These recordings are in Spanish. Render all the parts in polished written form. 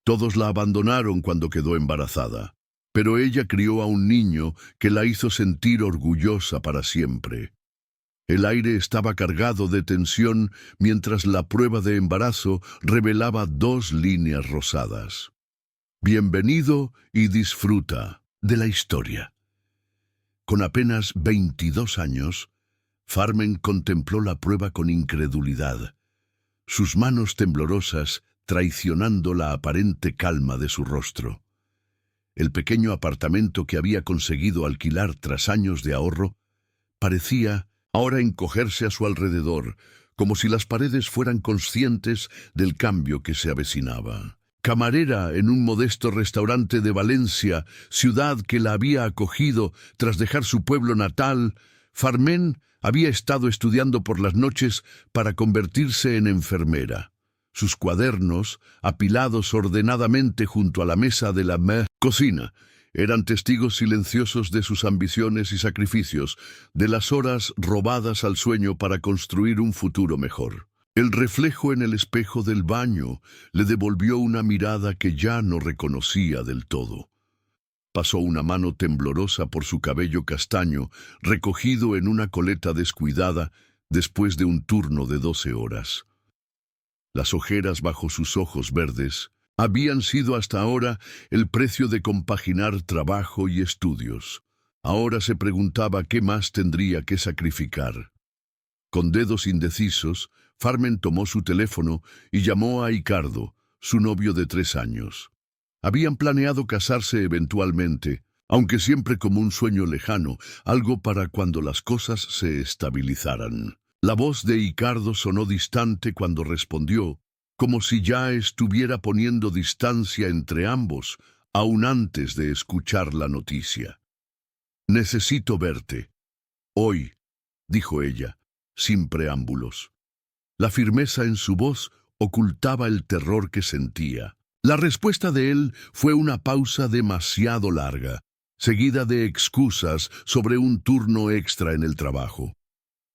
Todos la abandonaron cuando quedó embarazada, pero ella crió a un niño que la hizo sentir orgullosa para siempre. El aire estaba cargado de tensión mientras la prueba de embarazo revelaba 2 líneas rosadas. Bienvenido y disfruta de la historia. Con apenas 22 años, Farmen contempló la prueba con incredulidad, sus manos temblorosas traicionando la aparente calma de su rostro. El pequeño apartamento que había conseguido alquilar tras años de ahorro parecía ahora encogerse a su alrededor, como si las paredes fueran conscientes del cambio que se avecinaba. Camarera en un modesto restaurante de Valencia, ciudad que la había acogido tras dejar su pueblo natal, Farmen había estado estudiando por las noches para convertirse en enfermera. Sus cuadernos, apilados ordenadamente junto a la mesa de la cocina, eran testigos silenciosos de sus ambiciones y sacrificios, de las horas robadas al sueño para construir un futuro mejor. El reflejo en el espejo del baño le devolvió una mirada que ya no reconocía del todo. Pasó una mano temblorosa por su cabello castaño, recogido en una coleta descuidada después de un turno de 12 horas. Las ojeras bajo sus ojos verdes habían sido hasta ahora el precio de compaginar trabajo y estudios. Ahora se preguntaba qué más tendría que sacrificar. Con dedos indecisos, Farmen tomó su teléfono y llamó a Ricardo, su novio de 3 años. Habían planeado casarse eventualmente, aunque siempre como un sueño lejano, algo para cuando las cosas se estabilizaran. La voz de Ricardo sonó distante cuando respondió, como si ya estuviera poniendo distancia entre ambos, aún antes de escuchar la noticia. «Necesito verte. Hoy», dijo ella, sin preámbulos. La firmeza en su voz ocultaba el terror que sentía. La respuesta de él fue una pausa demasiado larga, seguida de excusas sobre un turno extra en el trabajo.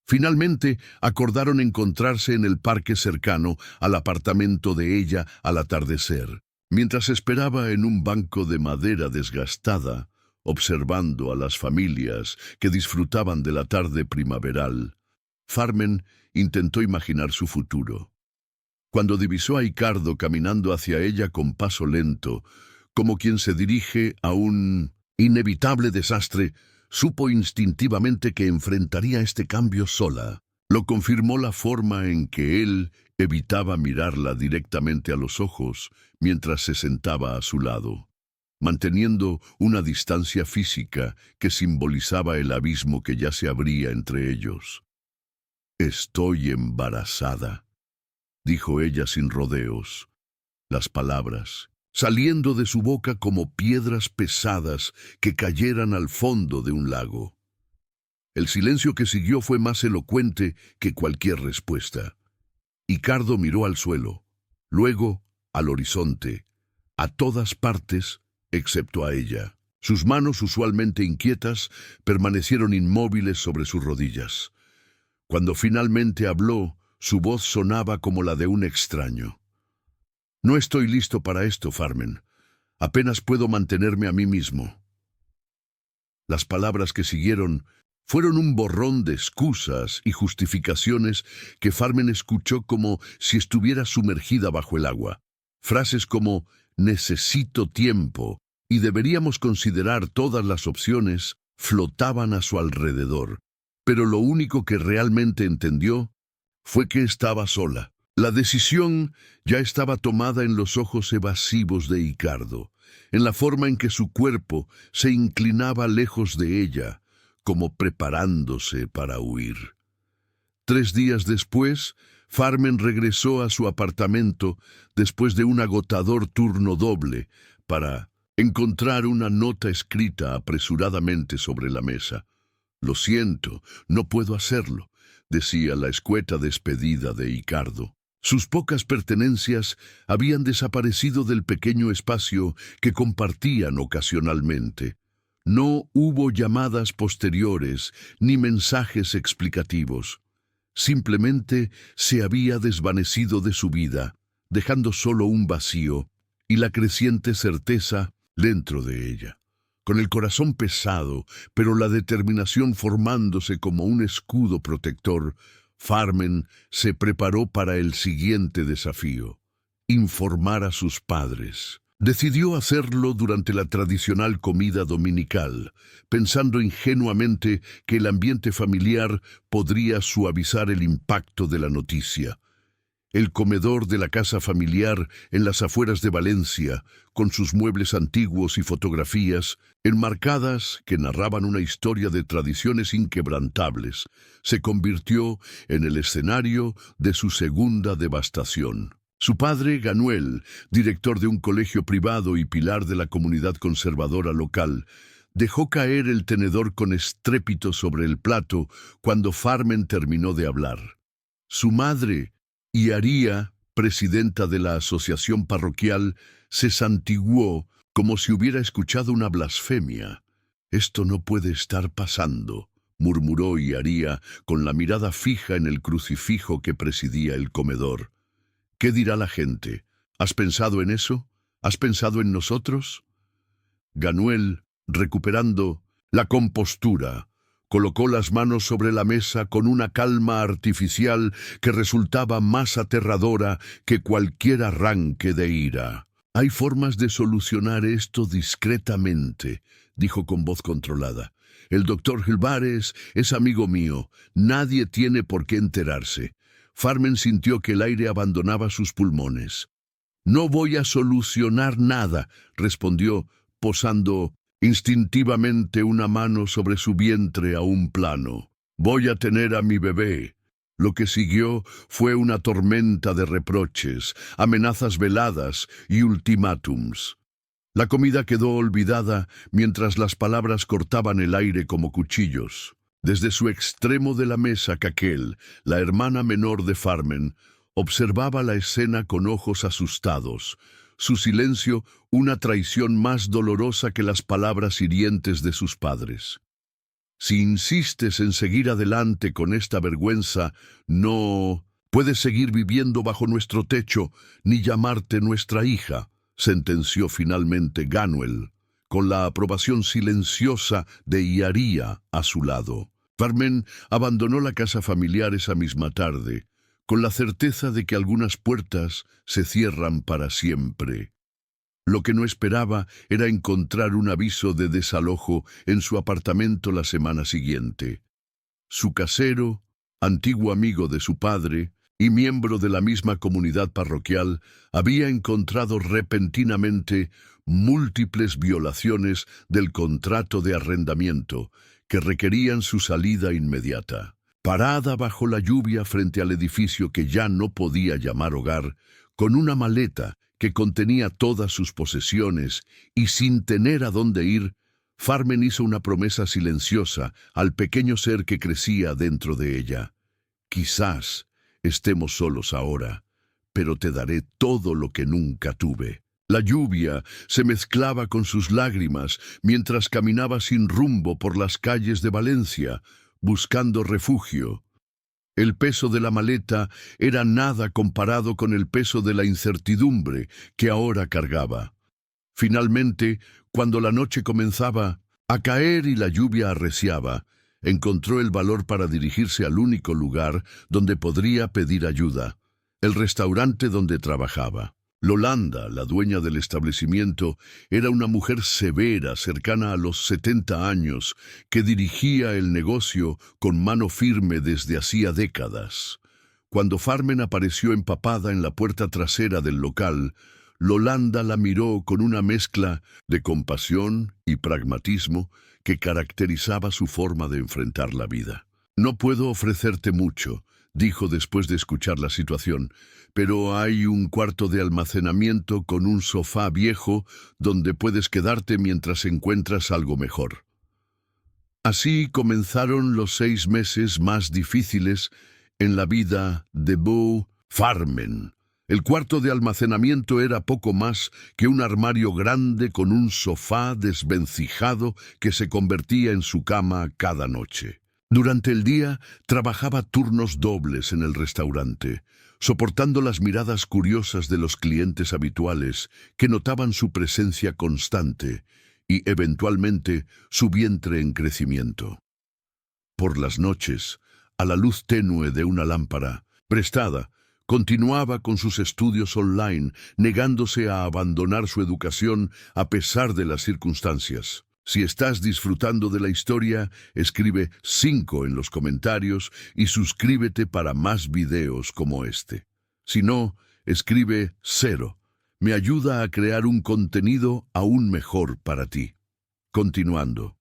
Finalmente, acordaron encontrarse en el parque cercano al apartamento de ella al atardecer. Mientras esperaba en un banco de madera desgastada, observando a las familias que disfrutaban de la tarde primaveral, Farmen intentó imaginar su futuro. Cuando divisó a Ricardo caminando hacia ella con paso lento, como quien se dirige a un inevitable desastre, supo instintivamente que enfrentaría este cambio sola. Lo confirmó la forma en que él evitaba mirarla directamente a los ojos mientras se sentaba a su lado, manteniendo una distancia física que simbolizaba el abismo que ya se abría entre ellos. «Estoy embarazada», dijo ella sin rodeos. Las palabras saliendo de su boca como piedras pesadas que cayeran al fondo de un lago. El silencio que siguió fue más elocuente que cualquier respuesta. Ricardo miró al suelo, luego al horizonte, a todas partes excepto a ella. Sus manos, usualmente inquietas, permanecieron inmóviles sobre sus rodillas. Cuando finalmente habló, su voz sonaba como la de un extraño. «No estoy listo para esto, Farmen. Apenas puedo mantenerme a mí mismo». Las palabras que siguieron fueron un borrón de excusas y justificaciones que Farmen escuchó como si estuviera sumergida bajo el agua. Frases como «necesito tiempo» y «deberíamos considerar todas las opciones» flotaban a su alrededor, pero lo único que realmente entendió fue que estaba sola. La decisión ya estaba tomada en los ojos evasivos de Ricardo, en la forma en que su cuerpo se inclinaba lejos de ella, como preparándose para huir. 3 días después, Farmen regresó a su apartamento después de un agotador turno doble para encontrar una nota escrita apresuradamente sobre la mesa. «Lo siento, no puedo hacerlo», decía la escueta despedida de Ricardo. Sus pocas pertenencias habían desaparecido del pequeño espacio que compartían ocasionalmente. No hubo llamadas posteriores ni mensajes explicativos. Simplemente se había desvanecido de su vida, dejando solo un vacío y la creciente certeza dentro de ella. Con el corazón pesado, pero la determinación formándose como un escudo protector, Farmen se preparó para el siguiente desafío: informar a sus padres. Decidió hacerlo durante la tradicional comida dominical, pensando ingenuamente que el ambiente familiar podría suavizar el impacto de la noticia. El comedor de la casa familiar en las afueras de Valencia, con sus muebles antiguos y fotografías enmarcadas que narraban una historia de tradiciones inquebrantables, se convirtió en el escenario de su segunda devastación. Su padre, Ganuel, director de un colegio privado y pilar de la comunidad conservadora local, dejó caer el tenedor con estrépito sobre el plato cuando Farmen terminó de hablar. Su madre, Iaría, presidenta de la asociación parroquial, se santiguó como si hubiera escuchado una blasfemia. «Esto no puede estar pasando», murmuró Iaría con la mirada fija en el crucifijo que presidía el comedor. «¿Qué dirá la gente? ¿Has pensado en eso? ¿Has pensado en nosotros?» Ganuel, recuperando la compostura, colocó las manos sobre la mesa con una calma artificial que resultaba más aterradora que cualquier arranque de ira. «Hay formas de solucionar esto discretamente», dijo con voz controlada. «El doctor Gilvares es amigo mío. Nadie tiene por qué enterarse». Farmen sintió que el aire abandonaba sus pulmones. «No voy a solucionar nada», respondió, posando instintivamente una mano sobre su vientre a un plano. «Voy a tener a mi bebé». Lo que siguió fue una tormenta de reproches, amenazas veladas y ultimátums. La comida quedó olvidada mientras las palabras cortaban el aire como cuchillos. Desde su extremo de la mesa, Caquel, la hermana menor de Farmen, observaba la escena con ojos asustados. Su silencio, una traición más dolorosa que las palabras hirientes de sus padres. «Si insistes en seguir adelante con esta vergüenza, no puedes seguir viviendo bajo nuestro techo ni llamarte nuestra hija», sentenció finalmente Ganuel, con la aprobación silenciosa de Iaría a su lado. Farmen abandonó la casa familiar esa misma tarde, con la certeza de que algunas puertas se cierran para siempre. Lo que no esperaba era encontrar un aviso de desalojo en su apartamento la semana siguiente. Su casero, antiguo amigo de su padre y miembro de la misma comunidad parroquial, había encontrado repentinamente múltiples violaciones del contrato de arrendamiento que requerían su salida inmediata. Parada bajo la lluvia frente al edificio que ya no podía llamar hogar, con una maleta que contenía todas sus posesiones y sin tener a dónde ir, Farmen hizo una promesa silenciosa al pequeño ser que crecía dentro de ella. «Quizás estemos solos ahora, pero te daré todo lo que nunca tuve». La lluvia se mezclaba con sus lágrimas mientras caminaba sin rumbo por las calles de Valencia, buscando refugio. El peso de la maleta era nada comparado con el peso de la incertidumbre que ahora cargaba. Finalmente, cuando la noche comenzaba a caer y la lluvia arreciaba, encontró el valor para dirigirse al único lugar donde podría pedir ayuda, el restaurante donde trabajaba. Lolanda, la dueña del establecimiento, era una mujer severa, cercana a los 70 años, que dirigía el negocio con mano firme desde hacía décadas. Cuando Farmen apareció empapada en la puerta trasera del local, Lolanda la miró con una mezcla de compasión y pragmatismo que caracterizaba su forma de enfrentar la vida. «No puedo ofrecerte mucho», dijo después de escuchar la situación, «pero hay un cuarto de almacenamiento con un sofá viejo donde puedes quedarte mientras encuentras algo mejor». Así comenzaron los 6 meses más difíciles en la vida de Bo Farmen. El cuarto de almacenamiento era poco más que un armario grande con un sofá desvencijado que se convertía en su cama cada noche. Durante el día trabajaba turnos dobles en el restaurante. soportando las miradas curiosas de los clientes habituales que notaban su presencia constante y, eventualmente, su vientre en crecimiento. Por las noches, a la luz tenue de una lámpara prestada, continuaba con sus estudios online, negándose a abandonar su educación a pesar de las circunstancias. Si estás disfrutando de la historia, escribe 5 en los comentarios y suscríbete para más videos como este. Si no, escribe 0. Me ayuda a crear un contenido aún mejor para ti. Continuando.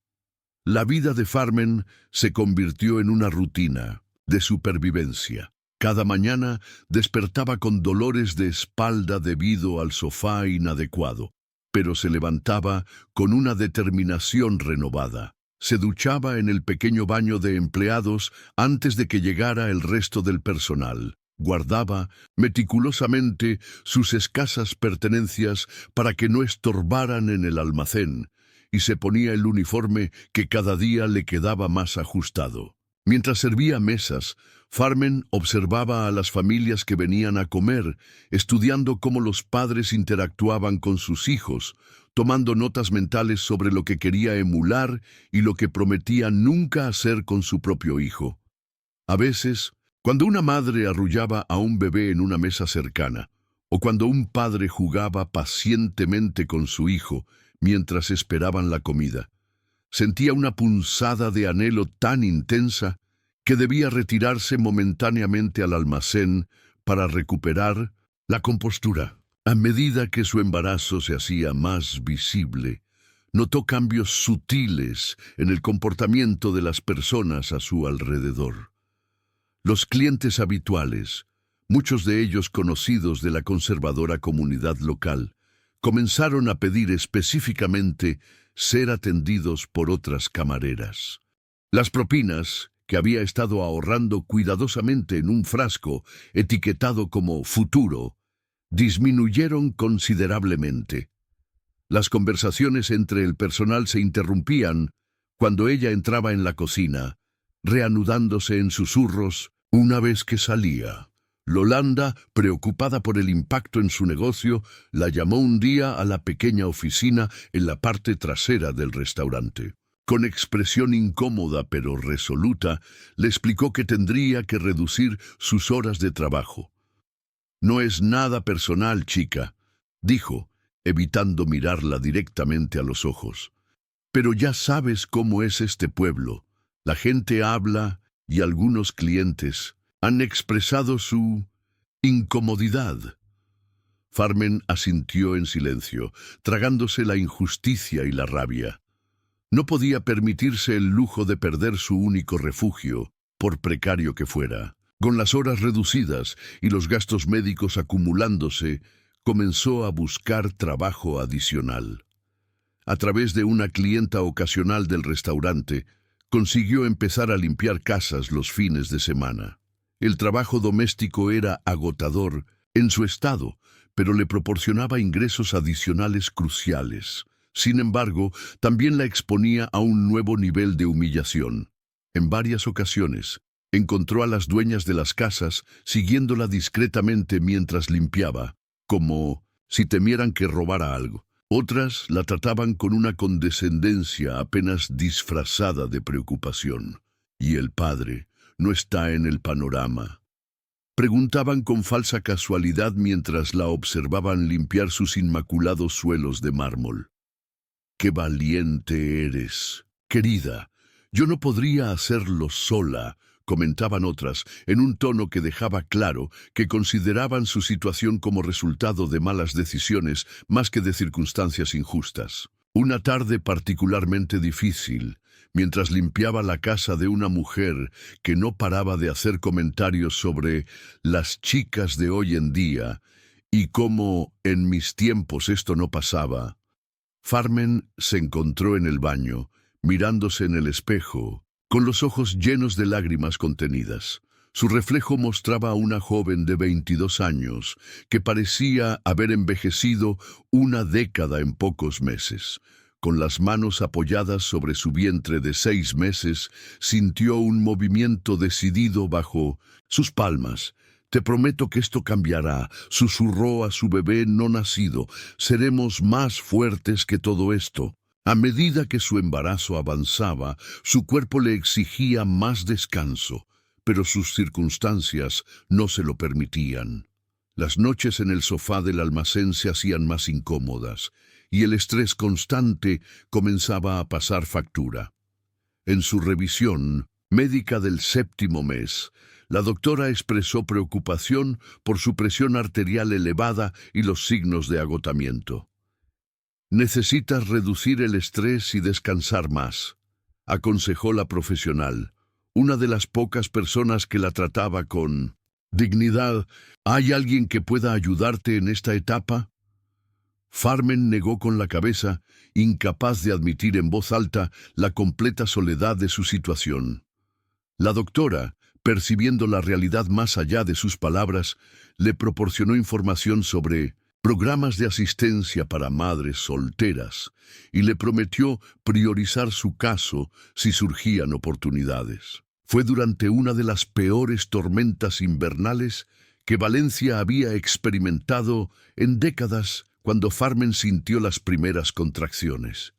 La vida de Farmen se convirtió en una rutina de supervivencia. Cada mañana despertaba con dolores de espalda debido al sofá inadecuado, pero se levantaba con una determinación renovada. Se duchaba en el pequeño baño de empleados antes de que llegara el resto del personal. Guardaba meticulosamente sus escasas pertenencias para que no estorbaran en el almacén, y se ponía el uniforme que cada día le quedaba más ajustado. Mientras servía mesas, Farmen observaba a las familias que venían a comer, estudiando cómo los padres interactuaban con sus hijos, tomando notas mentales sobre lo que quería emular y lo que prometía nunca hacer con su propio hijo. A veces, cuando una madre arrullaba a un bebé en una mesa cercana, o cuando un padre jugaba pacientemente con su hijo mientras esperaban la comida, sentía una punzada de anhelo tan intensa que debía retirarse momentáneamente al almacén para recuperar la compostura. A medida que su embarazo se hacía más visible, notó cambios sutiles en el comportamiento de las personas a su alrededor. Los clientes habituales, muchos de ellos conocidos de la conservadora comunidad local, comenzaron a pedir específicamente ser atendidos por otras camareras. Las propinas, que había estado ahorrando cuidadosamente en un frasco etiquetado como futuro, disminuyeron considerablemente. Las conversaciones entre el personal se interrumpían cuando ella entraba en la cocina, reanudándose en susurros una vez que salía. Yolanda, preocupada por el impacto en su negocio, la llamó un día a la pequeña oficina en la parte trasera del restaurante. Con expresión incómoda pero resoluta, le explicó que tendría que reducir sus horas de trabajo. «No es nada personal, chica», dijo, evitando mirarla directamente a los ojos. «Pero ya sabes cómo es este pueblo. La gente habla y algunos clientes han expresado su incomodidad». Farmen asintió en silencio, tragándose la injusticia y la rabia. No podía permitirse el lujo de perder su único refugio, por precario que fuera. Con las horas reducidas y los gastos médicos acumulándose, comenzó a buscar trabajo adicional. A través de una clienta ocasional del restaurante, consiguió empezar a limpiar casas los fines de semana. El trabajo doméstico era agotador en su estado, pero le proporcionaba ingresos adicionales cruciales. Sin embargo, también la exponía a un nuevo nivel de humillación. En varias ocasiones, encontró a las dueñas de las casas siguiéndola discretamente mientras limpiaba, como si temieran que robara algo. Otras la trataban con una condescendencia apenas disfrazada de preocupación. «¿Y el padre no está en el panorama?», preguntaban con falsa casualidad mientras la observaban limpiar sus inmaculados suelos de mármol. «Qué valiente eres, querida. Yo no podría hacerlo sola», comentaban otras, en un tono que dejaba claro que consideraban su situación como resultado de malas decisiones más que de circunstancias injustas. Una tarde particularmente difícil, mientras limpiaba la casa de una mujer que no paraba de hacer comentarios sobre las chicas de hoy en día y cómo en mis tiempos esto no pasaba, Farmen se encontró en el baño, mirándose en el espejo, con los ojos llenos de lágrimas contenidas. Su reflejo mostraba a una joven de 22 años que parecía haber envejecido una década en pocos meses. Con las manos apoyadas sobre su vientre de 6 meses, sintió un movimiento decidido bajo sus palmas, Te prometo que esto cambiará, susurró a su bebé no nacido. Seremos más fuertes que todo esto. A medida que su embarazo avanzaba, su cuerpo le exigía más descanso, pero sus circunstancias no se lo permitían. Las noches en el sofá del almacén se hacían más incómodas, y el estrés constante comenzaba a pasar factura. En su revisión médica del 7º mes, la doctora expresó preocupación por su presión arterial elevada y los signos de agotamiento. Necesitas reducir el estrés y descansar más, aconsejó la profesional, una de las pocas personas que la trataba con dignidad. ¿Hay alguien que pueda ayudarte en esta etapa? Farmen negó con la cabeza, incapaz de admitir en voz alta la completa soledad de su situación. La doctora, percibiendo la realidad más allá de sus palabras, le proporcionó información sobre programas de asistencia para madres solteras y le prometió priorizar su caso si surgían oportunidades. Fue durante una de las peores tormentas invernales que Valencia había experimentado en décadas cuando Farmen sintió las primeras contracciones.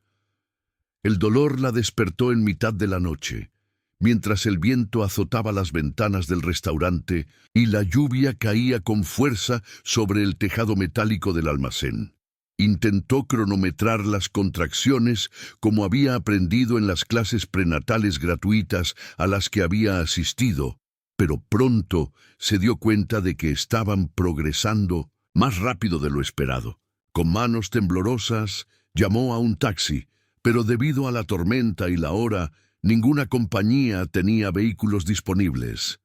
El dolor la despertó en mitad de la noche, mientras el viento azotaba las ventanas del restaurante y la lluvia caía con fuerza sobre el tejado metálico del almacén. Intentó cronometrar las contracciones como había aprendido en las clases prenatales gratuitas a las que había asistido, pero pronto se dio cuenta de que estaban progresando más rápido de lo esperado. Con manos temblorosas, llamó a un taxi, pero debido a la tormenta y la hora, ninguna compañía tenía vehículos disponibles.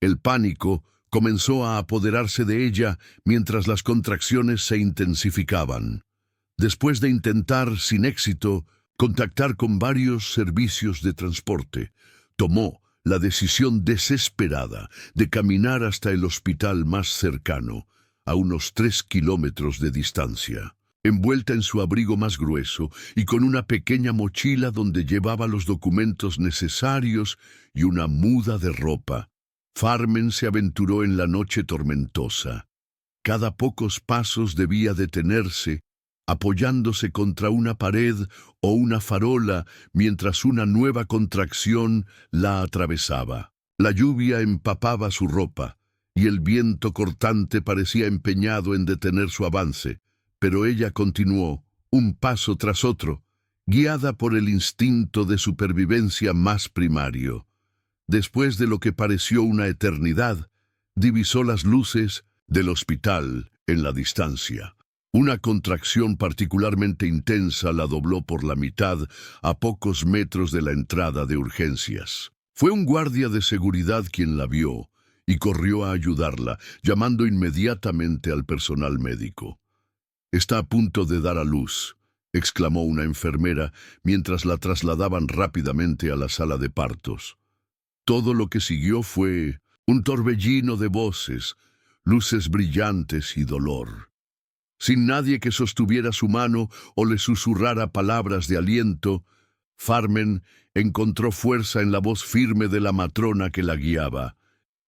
El pánico comenzó a apoderarse de ella mientras las contracciones se intensificaban. Después de intentar, sin éxito, contactar con varios servicios de transporte, tomó la decisión desesperada de caminar hasta el hospital más cercano, a unos 3 kilómetros de distancia. Envuelta en su abrigo más grueso y con una pequeña mochila donde llevaba los documentos necesarios y una muda de ropa, Farmen se aventuró en la noche tormentosa. Cada pocos pasos debía detenerse, apoyándose contra una pared o una farola mientras una nueva contracción la atravesaba. La lluvia empapaba su ropa y el viento cortante parecía empeñado en detener su avance. Pero ella continuó, un paso tras otro, guiada por el instinto de supervivencia más primario. Después de lo que pareció una eternidad, divisó las luces del hospital en la distancia. Una contracción particularmente intensa la dobló por la mitad a pocos metros de la entrada de urgencias. Fue un guardia de seguridad quien la vio y corrió a ayudarla, llamando inmediatamente al personal médico. «Está a punto de dar a luz», exclamó una enfermera mientras la trasladaban rápidamente a la sala de partos. Todo lo que siguió fue un torbellino de voces, luces brillantes y dolor. Sin nadie que sostuviera su mano o le susurrara palabras de aliento, Farmen encontró fuerza en la voz firme de la matrona que la guiaba.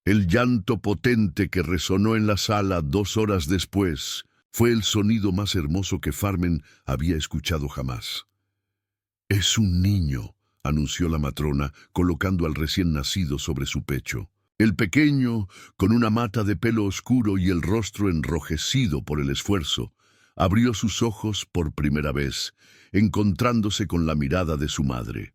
El llanto potente que resonó en la sala 2 horas después fue el sonido más hermoso que Farmen había escuchado jamás. «Es un niño», anunció la matrona, colocando al recién nacido sobre su pecho. El pequeño, con una mata de pelo oscuro y el rostro enrojecido por el esfuerzo, abrió sus ojos por primera vez, encontrándose con la mirada de su madre.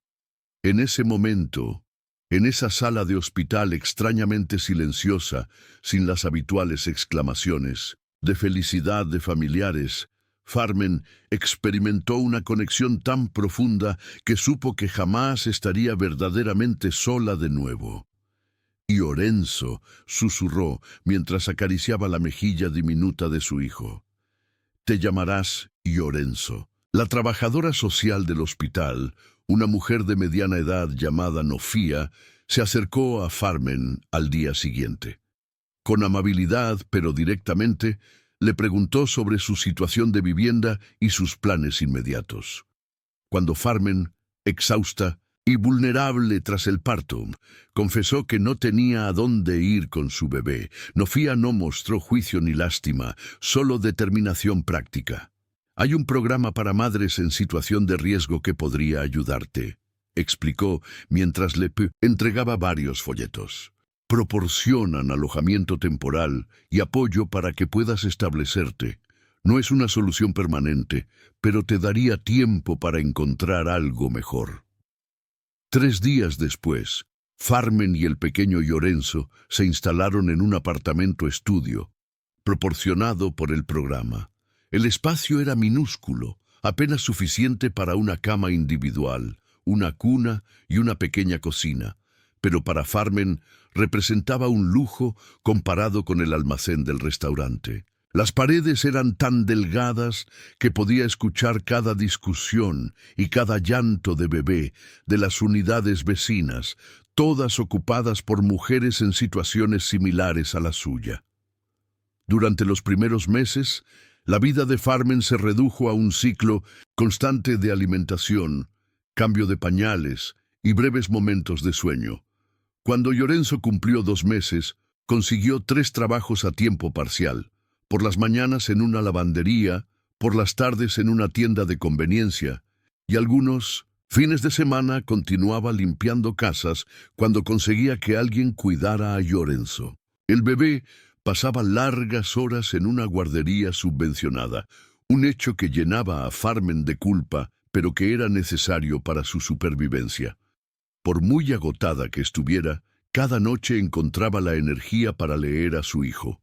En ese momento, en esa sala de hospital extrañamente silenciosa, sin las habituales exclamaciones de felicidad de familiares, Farmen experimentó una conexión tan profunda que supo que jamás estaría verdaderamente sola de nuevo. «Iorenzo», susurró mientras acariciaba la mejilla diminuta de su hijo. «Te llamarás Iorenzo». La trabajadora social del hospital, una mujer de mediana edad llamada Nofía, se acercó a Farmen al día siguiente. Con amabilidad, pero directamente, le preguntó sobre su situación de vivienda y sus planes inmediatos. Cuando Farmen, exhausta, y vulnerable tras el parto. Confesó que no tenía a dónde ir con su bebé. Nofía no mostró juicio ni lástima, solo determinación práctica. Hay un programa para madres en situación de riesgo que podría ayudarte, explicó mientras le entregaba varios folletos. Proporcionan alojamiento temporal y apoyo para que puedas establecerte. No es una solución permanente, pero te daría tiempo para encontrar algo mejor. 3 días después, Farmen y el pequeño Llorenzo se instalaron en un apartamento estudio, proporcionado por el programa. El espacio era minúsculo, apenas suficiente para una cama individual, una cuna y una pequeña cocina, pero para Farmen representaba un lujo comparado con el almacén del restaurante. Las paredes eran tan delgadas que podía escuchar cada discusión y cada llanto de bebé de las unidades vecinas, todas ocupadas por mujeres en situaciones similares a la suya. Durante los primeros meses, la vida de Farmen se redujo a un ciclo constante de alimentación, cambio de pañales y breves momentos de sueño. Cuando Llorenzo cumplió 2 meses, consiguió 3 trabajos a tiempo parcial. Por las mañanas en una lavandería, por las tardes en una tienda de conveniencia, y algunos fines de semana continuaba limpiando casas cuando conseguía que alguien cuidara a Llorenzo. El bebé pasaba largas horas en una guardería subvencionada, un hecho que llenaba a Farmen de culpa, pero que era necesario para su supervivencia. Por muy agotada que estuviera, cada noche encontraba la energía para leer a su hijo.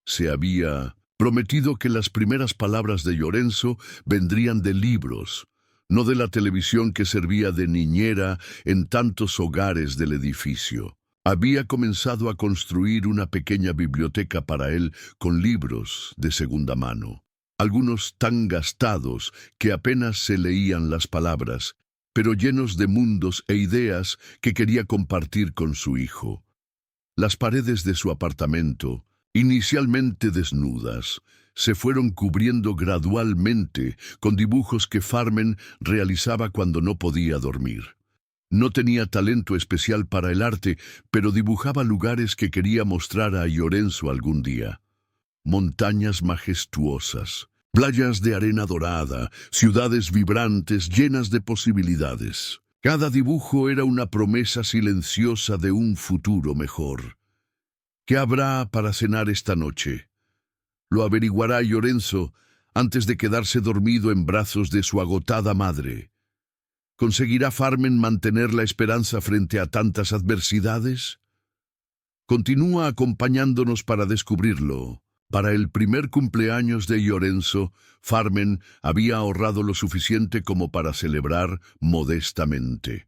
Se había prometido que las primeras palabras de Llorenzo vendrían de libros, no de la televisión que servía de niñera en tantos hogares del edificio. Había comenzado a construir una pequeña biblioteca para él con libros de segunda mano, algunos tan gastados que apenas se leían las palabras, pero llenos de mundos e ideas que quería compartir con su hijo. Las paredes de su apartamento, inicialmente desnudas, se fueron cubriendo gradualmente con dibujos que Farmen realizaba cuando no podía dormir. No tenía talento especial para el arte, pero dibujaba lugares que quería mostrar a Llorenzo algún día. Montañas majestuosas, playas de arena dorada, ciudades vibrantes llenas de posibilidades. Cada dibujo era una promesa silenciosa de un futuro mejor. ¿Qué habrá para cenar esta noche? Lo averiguará Llorenzo antes de quedarse dormido en brazos de su agotada madre. ¿Conseguirá Farmen mantener la esperanza frente a tantas adversidades? Continúa acompañándonos para descubrirlo. Para el primer cumpleaños de Llorenzo, Farmen había ahorrado lo suficiente como para celebrar modestamente.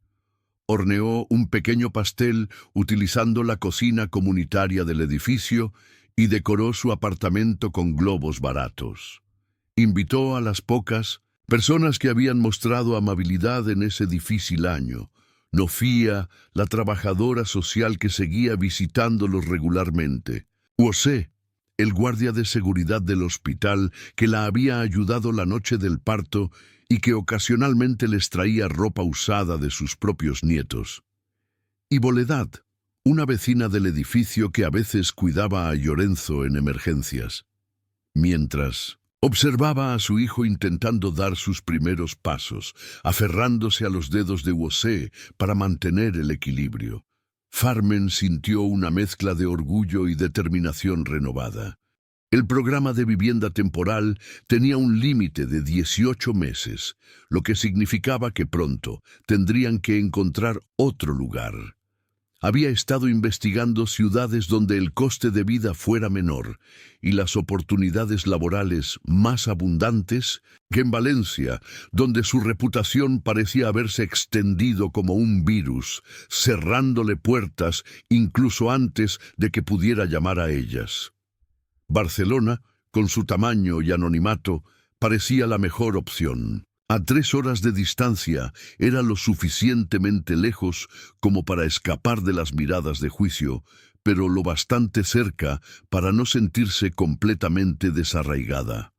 Horneó un pequeño pastel utilizando la cocina comunitaria del edificio y decoró su apartamento con globos baratos. Invitó a las pocas personas que habían mostrado amabilidad en ese difícil año. Nofía, la trabajadora social que seguía visitándolos regularmente. José, el guardia de seguridad del hospital que la había ayudado la noche del parto y que ocasionalmente les traía ropa usada de sus propios nietos. Y Boledad, una vecina del edificio que a veces cuidaba a Llorenzo en emergencias. Mientras observaba a su hijo intentando dar sus primeros pasos, aferrándose a los dedos de José para mantener el equilibrio. Farmen sintió una mezcla de orgullo y determinación renovada. El programa de vivienda temporal tenía un límite de 18 meses, lo que significaba que pronto tendrían que encontrar otro lugar. Había estado investigando ciudades donde el coste de vida fuera menor y las oportunidades laborales más abundantes que en Valencia, donde su reputación parecía haberse extendido como un virus, cerrándole puertas incluso antes de que pudiera llamar a ellas. Barcelona, con su tamaño y anonimato, parecía la mejor opción. A 3 horas de distancia era lo suficientemente lejos como para escapar de las miradas de juicio, pero lo bastante cerca para no sentirse completamente desarraigada.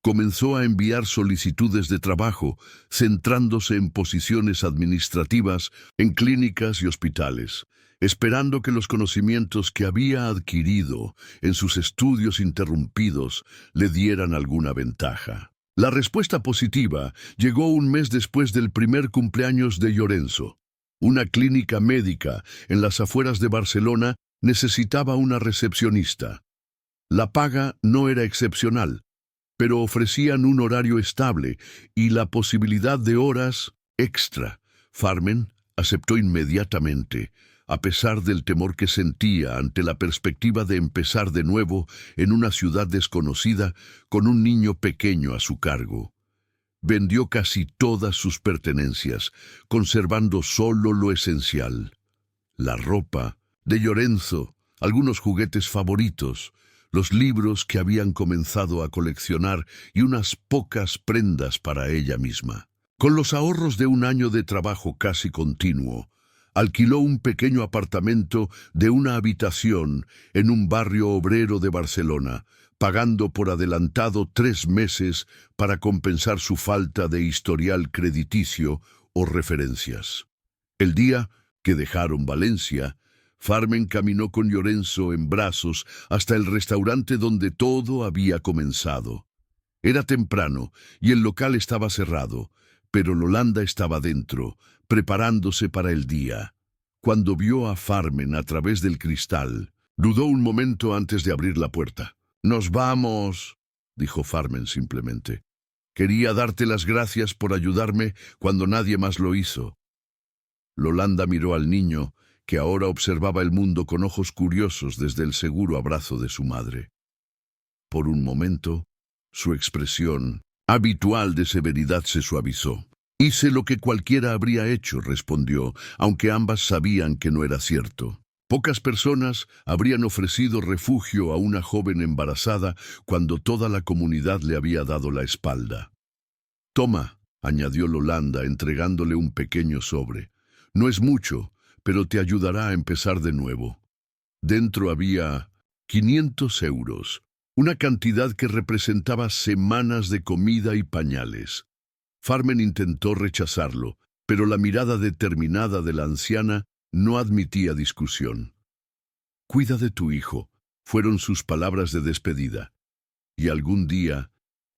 Comenzó a enviar solicitudes de trabajo, centrándose en posiciones administrativas en clínicas y hospitales, esperando que los conocimientos que había adquirido en sus estudios interrumpidos le dieran alguna ventaja. La respuesta positiva llegó un mes después del primer cumpleaños de Llorenzo. Una clínica médica en las afueras de Barcelona necesitaba una recepcionista. La paga no era excepcional, pero ofrecían un horario estable y la posibilidad de horas extra. Farmen aceptó inmediatamente, a pesar del temor que sentía ante la perspectiva de empezar de nuevo en una ciudad desconocida con un niño pequeño a su cargo. Vendió casi todas sus pertenencias, conservando solo lo esencial: la ropa de Llorenzo, algunos juguetes favoritos, los libros que habían comenzado a coleccionar y unas pocas prendas para ella misma. Con los ahorros de un año de trabajo casi continuo, alquiló un pequeño apartamento de una habitación en un barrio obrero de Barcelona, pagando por adelantado 3 meses para compensar su falta de historial crediticio o referencias. El día que dejaron Valencia, Farmen caminó con Llorenzo en brazos hasta el restaurante donde todo había comenzado. Era temprano y el local estaba cerrado, pero Yolanda estaba dentro, preparándose para el día. Cuando vio a Farmen a través del cristal, dudó un momento antes de abrir la puerta. «Nos vamos», dijo Farmen simplemente. «Quería darte las gracias por ayudarme cuando nadie más lo hizo». Yolanda miró al niño, que ahora observaba el mundo con ojos curiosos desde el seguro abrazo de su madre. Por un momento, su expresión habitual de severidad se suavizó. «Hice lo que cualquiera habría hecho», respondió, aunque ambas sabían que no era cierto. Pocas personas habrían ofrecido refugio a una joven embarazada cuando toda la comunidad le había dado la espalda. «Toma», añadió Yolanda, entregándole un pequeño sobre. «No es mucho, pero te ayudará a empezar de nuevo». Dentro había 500 euros, una cantidad que representaba semanas de comida y pañales. Farmen intentó rechazarlo, pero la mirada determinada de la anciana no admitía discusión. «Cuida de tu hijo», fueron sus palabras de despedida. «Y algún día,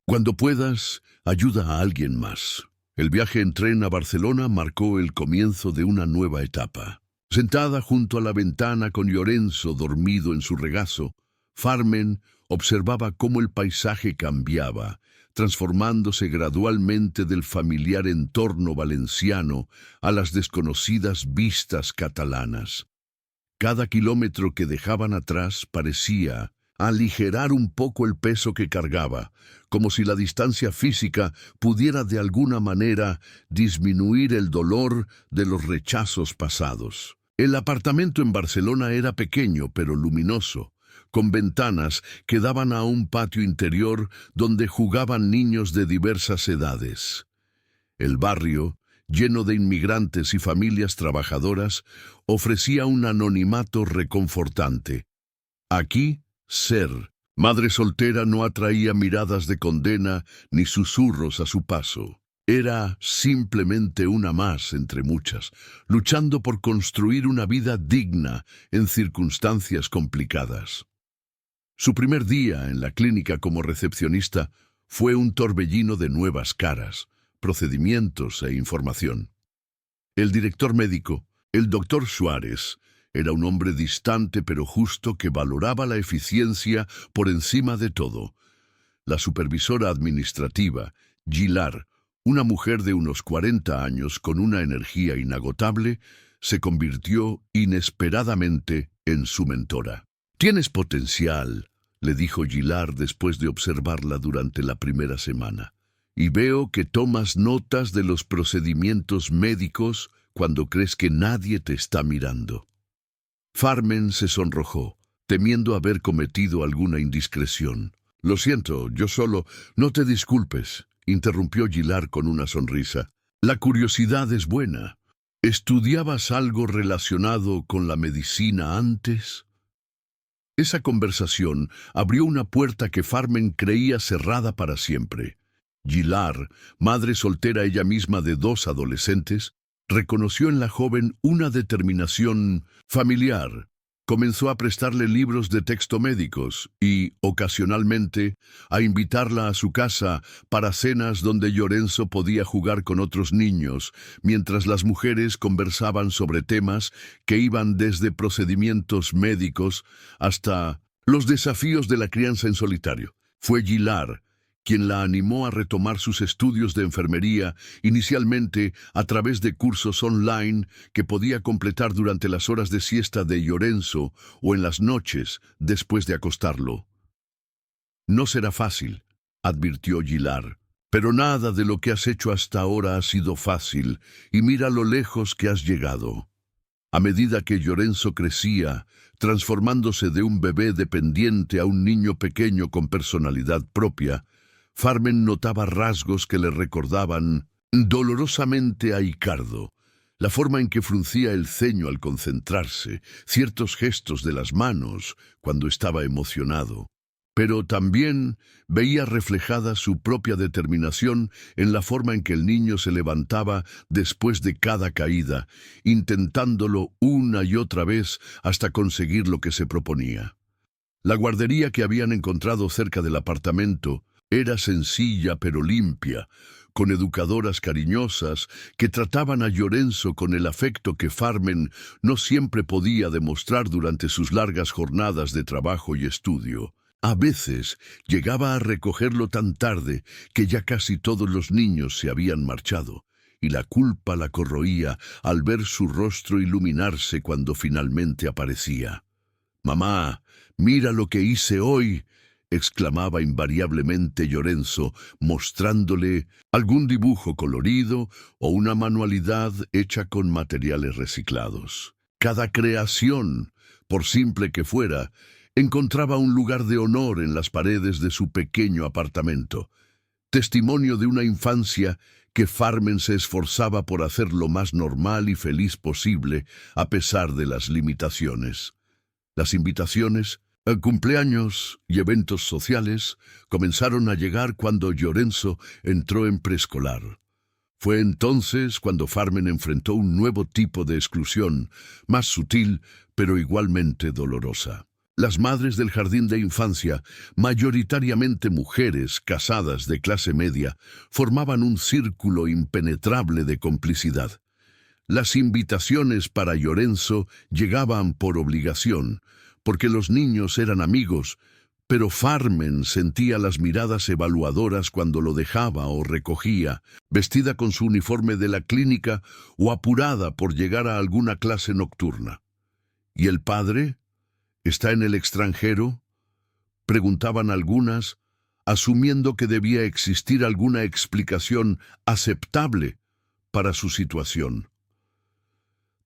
cuando puedas, ayuda a alguien más». El viaje en tren a Barcelona marcó el comienzo de una nueva etapa. Sentada junto a la ventana con Llorenzo dormido en su regazo, Farmen observaba cómo el paisaje cambiaba, transformándose gradualmente del familiar entorno valenciano a las desconocidas vistas catalanas. Cada kilómetro que dejaban atrás parecía aligerar un poco el peso que cargaba, como si la distancia física pudiera de alguna manera disminuir el dolor de los rechazos pasados. El apartamento en Barcelona era pequeño pero luminoso, con ventanas que daban a un patio interior donde jugaban niños de diversas edades. El barrio, lleno de inmigrantes y familias trabajadoras, ofrecía un anonimato reconfortante. Aquí, ser madre soltera no atraía miradas de condena ni susurros a su paso. Era simplemente una más entre muchas, luchando por construir una vida digna en circunstancias complicadas. Su primer día en la clínica como recepcionista fue un torbellino de nuevas caras, procedimientos e información. El director médico, el doctor Suárez, era un hombre distante pero justo que valoraba la eficiencia por encima de todo. La supervisora administrativa, Gilar, una mujer de unos 40 años con una energía inagotable, se convirtió inesperadamente en su mentora. «Tienes potencial», le dijo Gilar después de observarla durante la primera semana. «Y veo que tomas notas de los procedimientos médicos cuando crees que nadie te está mirando». Farmen se sonrojó, temiendo haber cometido alguna indiscreción. «Lo siento, yo solo... No te disculpes», interrumpió Gilar con una sonrisa. «La curiosidad es buena. ¿Estudiabas algo relacionado con la medicina antes?» Esa conversación abrió una puerta que Farmen creía cerrada para siempre. Gilar, madre soltera ella misma de 2 adolescentes, reconoció en la joven una determinación familiar. Comenzó a prestarle libros de texto médicos y, ocasionalmente, a invitarla a su casa para cenas donde Llorenzo podía jugar con otros niños, mientras las mujeres conversaban sobre temas que iban desde procedimientos médicos hasta los desafíos de la crianza en solitario. Fue Gilar quien la animó a retomar sus estudios de enfermería, inicialmente a través de cursos online que podía completar durante las horas de siesta de Llorenzo o en las noches después de acostarlo. No será fácil, advirtió Gilar, pero nada de lo que has hecho hasta ahora ha sido fácil, y mira lo lejos que has llegado. A medida que Llorenzo crecía, transformándose de un bebé dependiente a un niño pequeño con personalidad propia, Farmen notaba rasgos que le recordaban dolorosamente a Icardo. La forma en que fruncía el ceño al concentrarse, ciertos gestos de las manos cuando estaba emocionado. Pero también veía reflejada su propia determinación en la forma en que el niño se levantaba después de cada caída, intentándolo una y otra vez hasta conseguir lo que se proponía. La guardería que habían encontrado cerca del apartamento era sencilla pero limpia, con educadoras cariñosas que trataban a Llorenzo con el afecto que Farmen no siempre podía demostrar durante sus largas jornadas de trabajo y estudio. A veces llegaba a recogerlo tan tarde que ya casi todos los niños se habían marchado, y la culpa la corroía al ver su rostro iluminarse cuando finalmente aparecía. «Mamá, mira lo que hice hoy», exclamaba invariablemente Llorenzo, mostrándole algún dibujo colorido o una manualidad hecha con materiales reciclados. Cada creación, por simple que fuera, encontraba un lugar de honor en las paredes de su pequeño apartamento, testimonio de una infancia que Farmen se esforzaba por hacer lo más normal y feliz posible a pesar de las limitaciones. Las invitaciones, cumpleaños y eventos sociales comenzaron a llegar cuando Llorenzo entró en preescolar. Fue entonces cuando Farmen enfrentó un nuevo tipo de exclusión, más sutil pero igualmente dolorosa. Las madres del jardín de infancia, mayoritariamente mujeres casadas de clase media, formaban un círculo impenetrable de complicidad. Las invitaciones para Llorenzo llegaban por obligación, porque los niños eran amigos, pero Farmen sentía las miradas evaluadoras cuando lo dejaba o recogía, vestida con su uniforme de la clínica o apurada por llegar a alguna clase nocturna. ¿Y el padre? ¿Está en el extranjero?, preguntaban algunas, asumiendo que debía existir alguna explicación aceptable para su situación.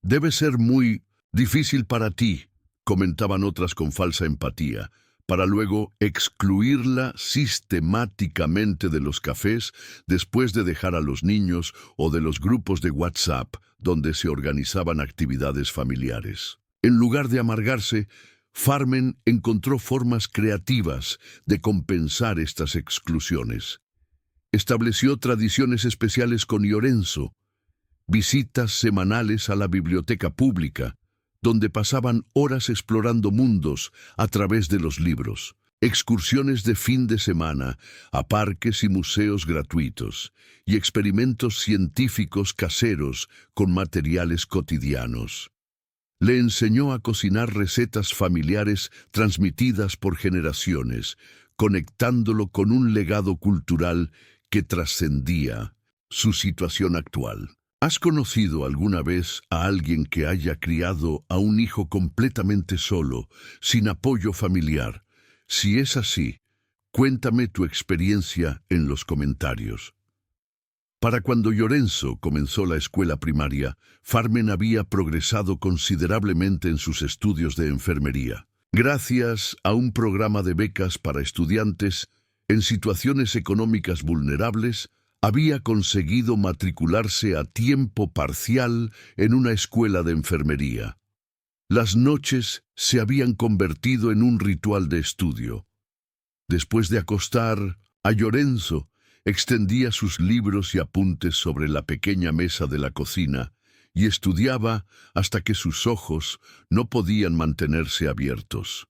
«Debe ser muy difícil para ti», comentaban otras con falsa empatía, para luego excluirla sistemáticamente de los cafés después de dejar a los niños o de los grupos de WhatsApp donde se organizaban actividades familiares. En lugar de amargarse, Farmen encontró formas creativas de compensar estas exclusiones. Estableció tradiciones especiales con Llorenzo, visitas semanales a la biblioteca pública, donde pasaban horas explorando mundos a través de los libros, excursiones de fin de semana a parques y museos gratuitos, y experimentos científicos caseros con materiales cotidianos. Le enseñó a cocinar recetas familiares transmitidas por generaciones, conectándolo con un legado cultural que trascendía su situación actual. ¿Has conocido alguna vez a alguien que haya criado a un hijo completamente solo, sin apoyo familiar? Si es así, cuéntame tu experiencia en los comentarios. Para cuando Llorenzo comenzó la escuela primaria, Farmen había progresado considerablemente en sus estudios de enfermería. Gracias a un programa de becas para estudiantes en situaciones económicas vulnerables, había conseguido matricularse a tiempo parcial en una escuela de enfermería. Las noches se habían convertido en un ritual de estudio. Después de acostar a Llorenzo, extendía sus libros y apuntes sobre la pequeña mesa de la cocina y estudiaba hasta que sus ojos no podían mantenerse abiertos.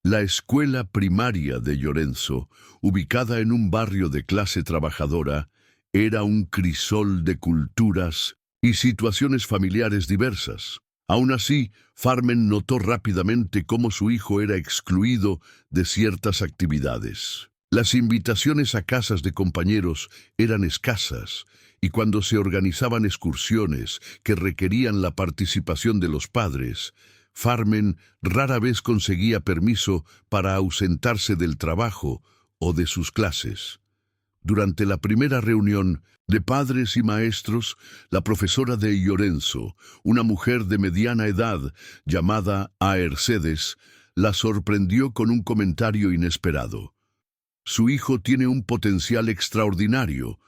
La escuela primaria de Llorenzo, ubicada en un barrio de clase trabajadora, era un crisol de culturas y situaciones familiares diversas. Aún así, Farmen notó rápidamente cómo su hijo era excluido de ciertas actividades. Las invitaciones a casas de compañeros eran escasas, y cuando se organizaban excursiones que requerían la participación de los padres, Farmen rara vez conseguía permiso para ausentarse del trabajo o de sus clases. Durante la primera reunión de padres y maestros, la profesora de Llorenzo, una mujer de mediana edad llamada Aercedes, la sorprendió con un comentario inesperado. «Su hijo tiene un potencial extraordinario»,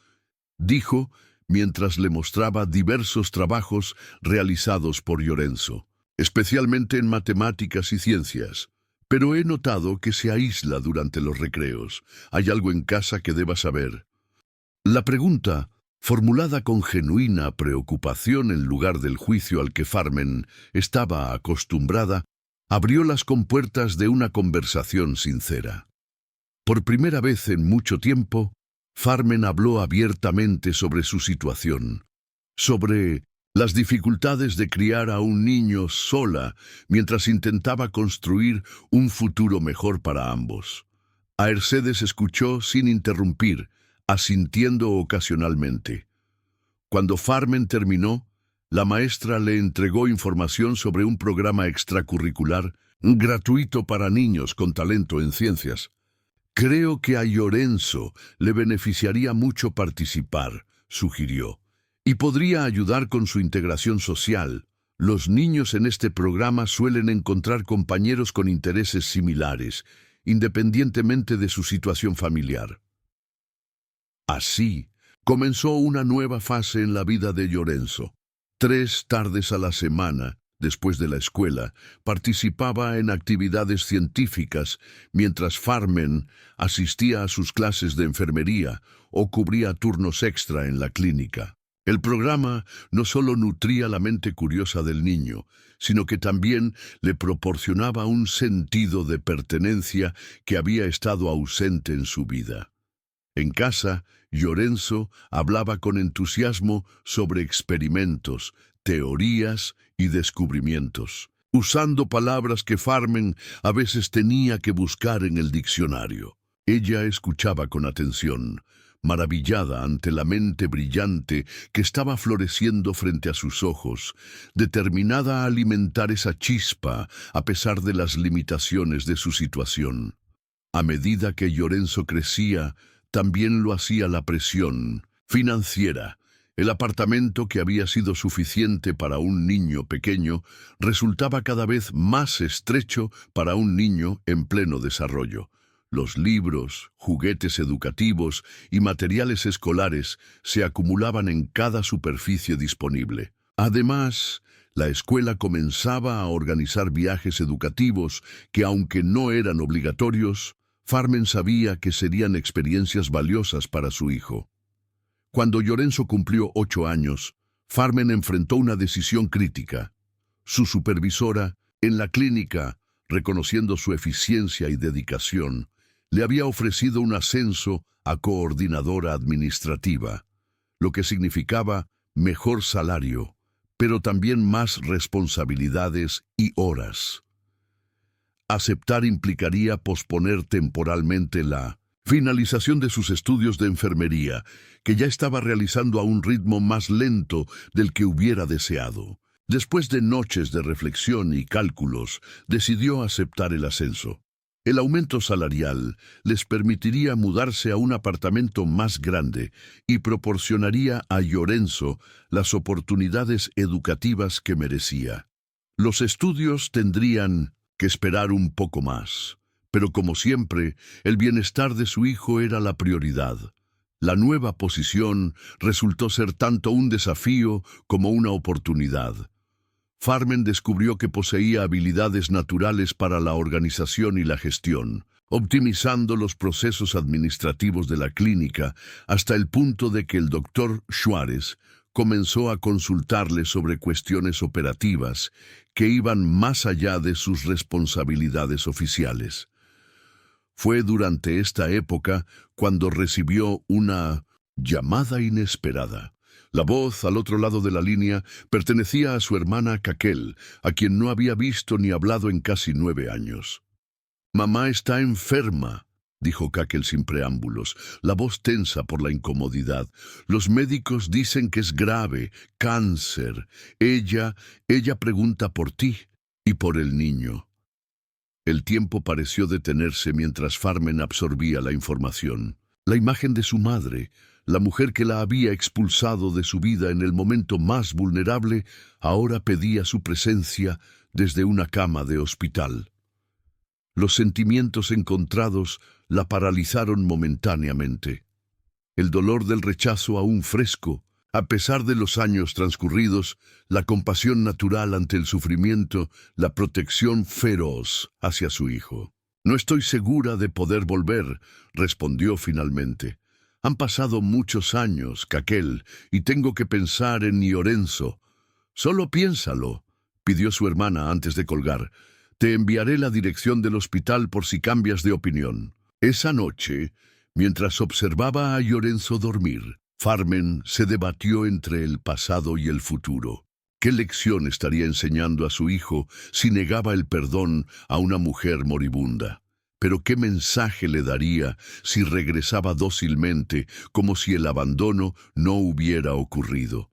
dijo mientras le mostraba diversos trabajos realizados por Llorenzo, especialmente en matemáticas y ciencias. «Pero he notado que se aísla durante los recreos. ¿Hay algo en casa que deba saber?» La pregunta, formulada con genuina preocupación en lugar del juicio al que Farmen estaba acostumbrada, abrió las compuertas de una conversación sincera. Por primera vez en mucho tiempo, Farmen habló abiertamente sobre su situación, sobre las dificultades de criar a un niño sola mientras intentaba construir un futuro mejor para ambos. Aercedes escuchó sin interrumpir, asintiendo ocasionalmente. Cuando Farmen terminó, la maestra le entregó información sobre un programa extracurricular gratuito para niños con talento en ciencias. «Creo que a Llorenzo le beneficiaría mucho participar», sugirió, «y podría ayudar con su integración social. Los niños en este programa suelen encontrar compañeros con intereses similares, independientemente de su situación familiar». Así comenzó una nueva fase en la vida de Llorenzo. 3 tardes a la semana, después de la escuela, participaba en actividades científicas, mientras Farmen asistía a sus clases de enfermería o cubría turnos extra en la clínica. El programa no solo nutría la mente curiosa del niño, sino que también le proporcionaba un sentido de pertenencia que había estado ausente en su vida. En casa, Llorenzo hablaba con entusiasmo sobre experimentos, teorías y descubrimientos, usando palabras que Farmen a veces tenía que buscar en el diccionario. Ella escuchaba con atención, maravillada ante la mente brillante que estaba floreciendo frente a sus ojos, determinada a alimentar esa chispa a pesar de las limitaciones de su situación. A medida que Llorenzo crecía, también lo hacía la presión financiera. El apartamento, que había sido suficiente para un niño pequeño, resultaba cada vez más estrecho para un niño en pleno desarrollo. Los libros, juguetes educativos y materiales escolares se acumulaban en cada superficie disponible. Además, la escuela comenzaba a organizar viajes educativos que, aunque no eran obligatorios, Farmen sabía que serían experiencias valiosas para su hijo. Cuando Llorenzo cumplió 8 años, Farmen enfrentó una decisión crítica. Su supervisora, en la clínica, reconociendo su eficiencia y dedicación, le había ofrecido un ascenso a coordinadora administrativa, lo que significaba mejor salario, pero también más responsabilidades y horas. Aceptar implicaría posponer temporalmente la finalización de sus estudios de enfermería, que ya estaba realizando a un ritmo más lento del que hubiera deseado. Después de noches de reflexión y cálculos, decidió aceptar el ascenso. El aumento salarial les permitiría mudarse a un apartamento más grande y proporcionaría a Llorenzo las oportunidades educativas que merecía. Los estudios tendrían que esperar un poco más, pero como siempre, el bienestar de su hijo era la prioridad. La nueva posición resultó ser tanto un desafío como una oportunidad. Farmen descubrió que poseía habilidades naturales para la organización y la gestión, optimizando los procesos administrativos de la clínica hasta el punto de que el doctor Suárez comenzó a consultarle sobre cuestiones operativas que iban más allá de sus responsabilidades oficiales. Fue durante esta época cuando recibió una llamada inesperada. La voz al otro lado de la línea pertenecía a su hermana Caquel, a quien no había visto ni hablado en casi 9 años. «Mamá está enferma», dijo Caquel sin preámbulos, la voz tensa por la incomodidad. «Los médicos dicen que es grave, cáncer. Ella pregunta por ti y por el niño». El tiempo pareció detenerse mientras Farmen absorbía la información. La imagen de su madre, la mujer que la había expulsado de su vida en el momento más vulnerable, ahora pedía su presencia desde una cama de hospital. Los sentimientos encontrados la paralizaron momentáneamente. El dolor del rechazo aún fresco, a pesar de los años transcurridos, la compasión natural ante el sufrimiento, la protección feroz hacia su hijo. «No estoy segura de poder volver», respondió finalmente. «Han pasado muchos años, Caquel, y tengo que pensar en Llorenzo». «Solo piénsalo», pidió su hermana antes de colgar. «Te enviaré la dirección del hospital por si cambias de opinión». Esa noche, mientras observaba a Llorenzo dormir, Farmen se debatió entre el pasado y el futuro. ¿Qué lección estaría enseñando a su hijo si negaba el perdón a una mujer moribunda? Pero ¿qué mensaje le daría si regresaba dócilmente, como si el abandono no hubiera ocurrido?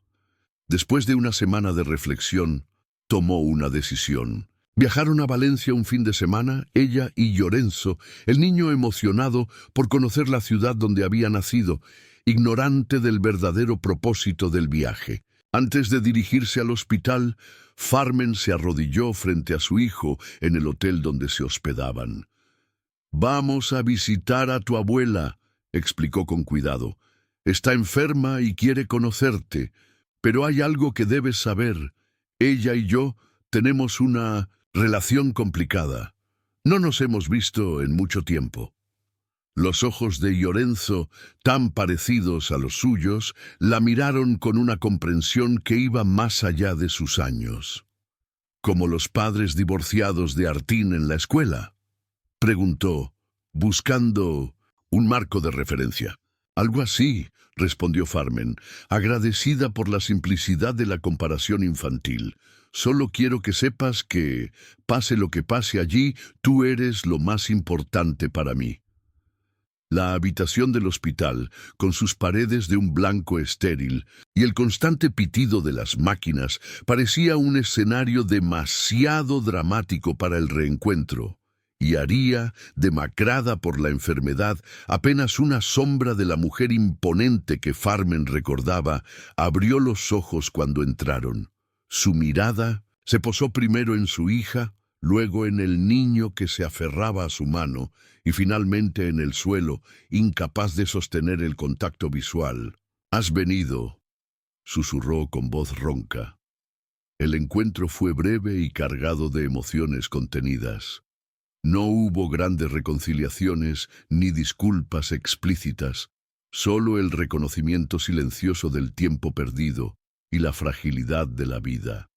Después de una semana de reflexión, tomó una decisión. Viajaron a Valencia un fin de semana, ella y Llorenzo, el niño emocionado por conocer la ciudad donde había nacido, ignorante del verdadero propósito del viaje. Antes de dirigirse al hospital, Farmen se arrodilló frente a su hijo en el hotel donde se hospedaban. «Vamos a visitar a tu abuela», explicó con cuidado. «Está enferma y quiere conocerte, pero hay algo que debes saber. Ella y yo tenemos una relación complicada. No nos hemos visto en mucho tiempo». Los ojos de Llorenzo, tan parecidos a los suyos, la miraron con una comprensión que iba más allá de sus años. «¿Como los padres divorciados de Artín en la escuela?», preguntó, buscando un marco de referencia. «Algo así», respondió Farmen, agradecida por la simplicidad de la comparación infantil. «Solo quiero que sepas que, pase lo que pase allí, tú eres lo más importante para mí». La habitación del hospital, con sus paredes de un blanco estéril y el constante pitido de las máquinas, parecía un escenario demasiado dramático para el reencuentro. Y Aría, demacrada por la enfermedad, apenas una sombra de la mujer imponente que Farmen recordaba, abrió los ojos cuando entraron. Su mirada se posó primero en su hija, luego en el niño que se aferraba a su mano y finalmente en el suelo, incapaz de sostener el contacto visual. «Has venido», susurró con voz ronca. El encuentro fue breve y cargado de emociones contenidas. No hubo grandes reconciliaciones ni disculpas explícitas, solo el reconocimiento silencioso del tiempo perdido y la fragilidad de la vida.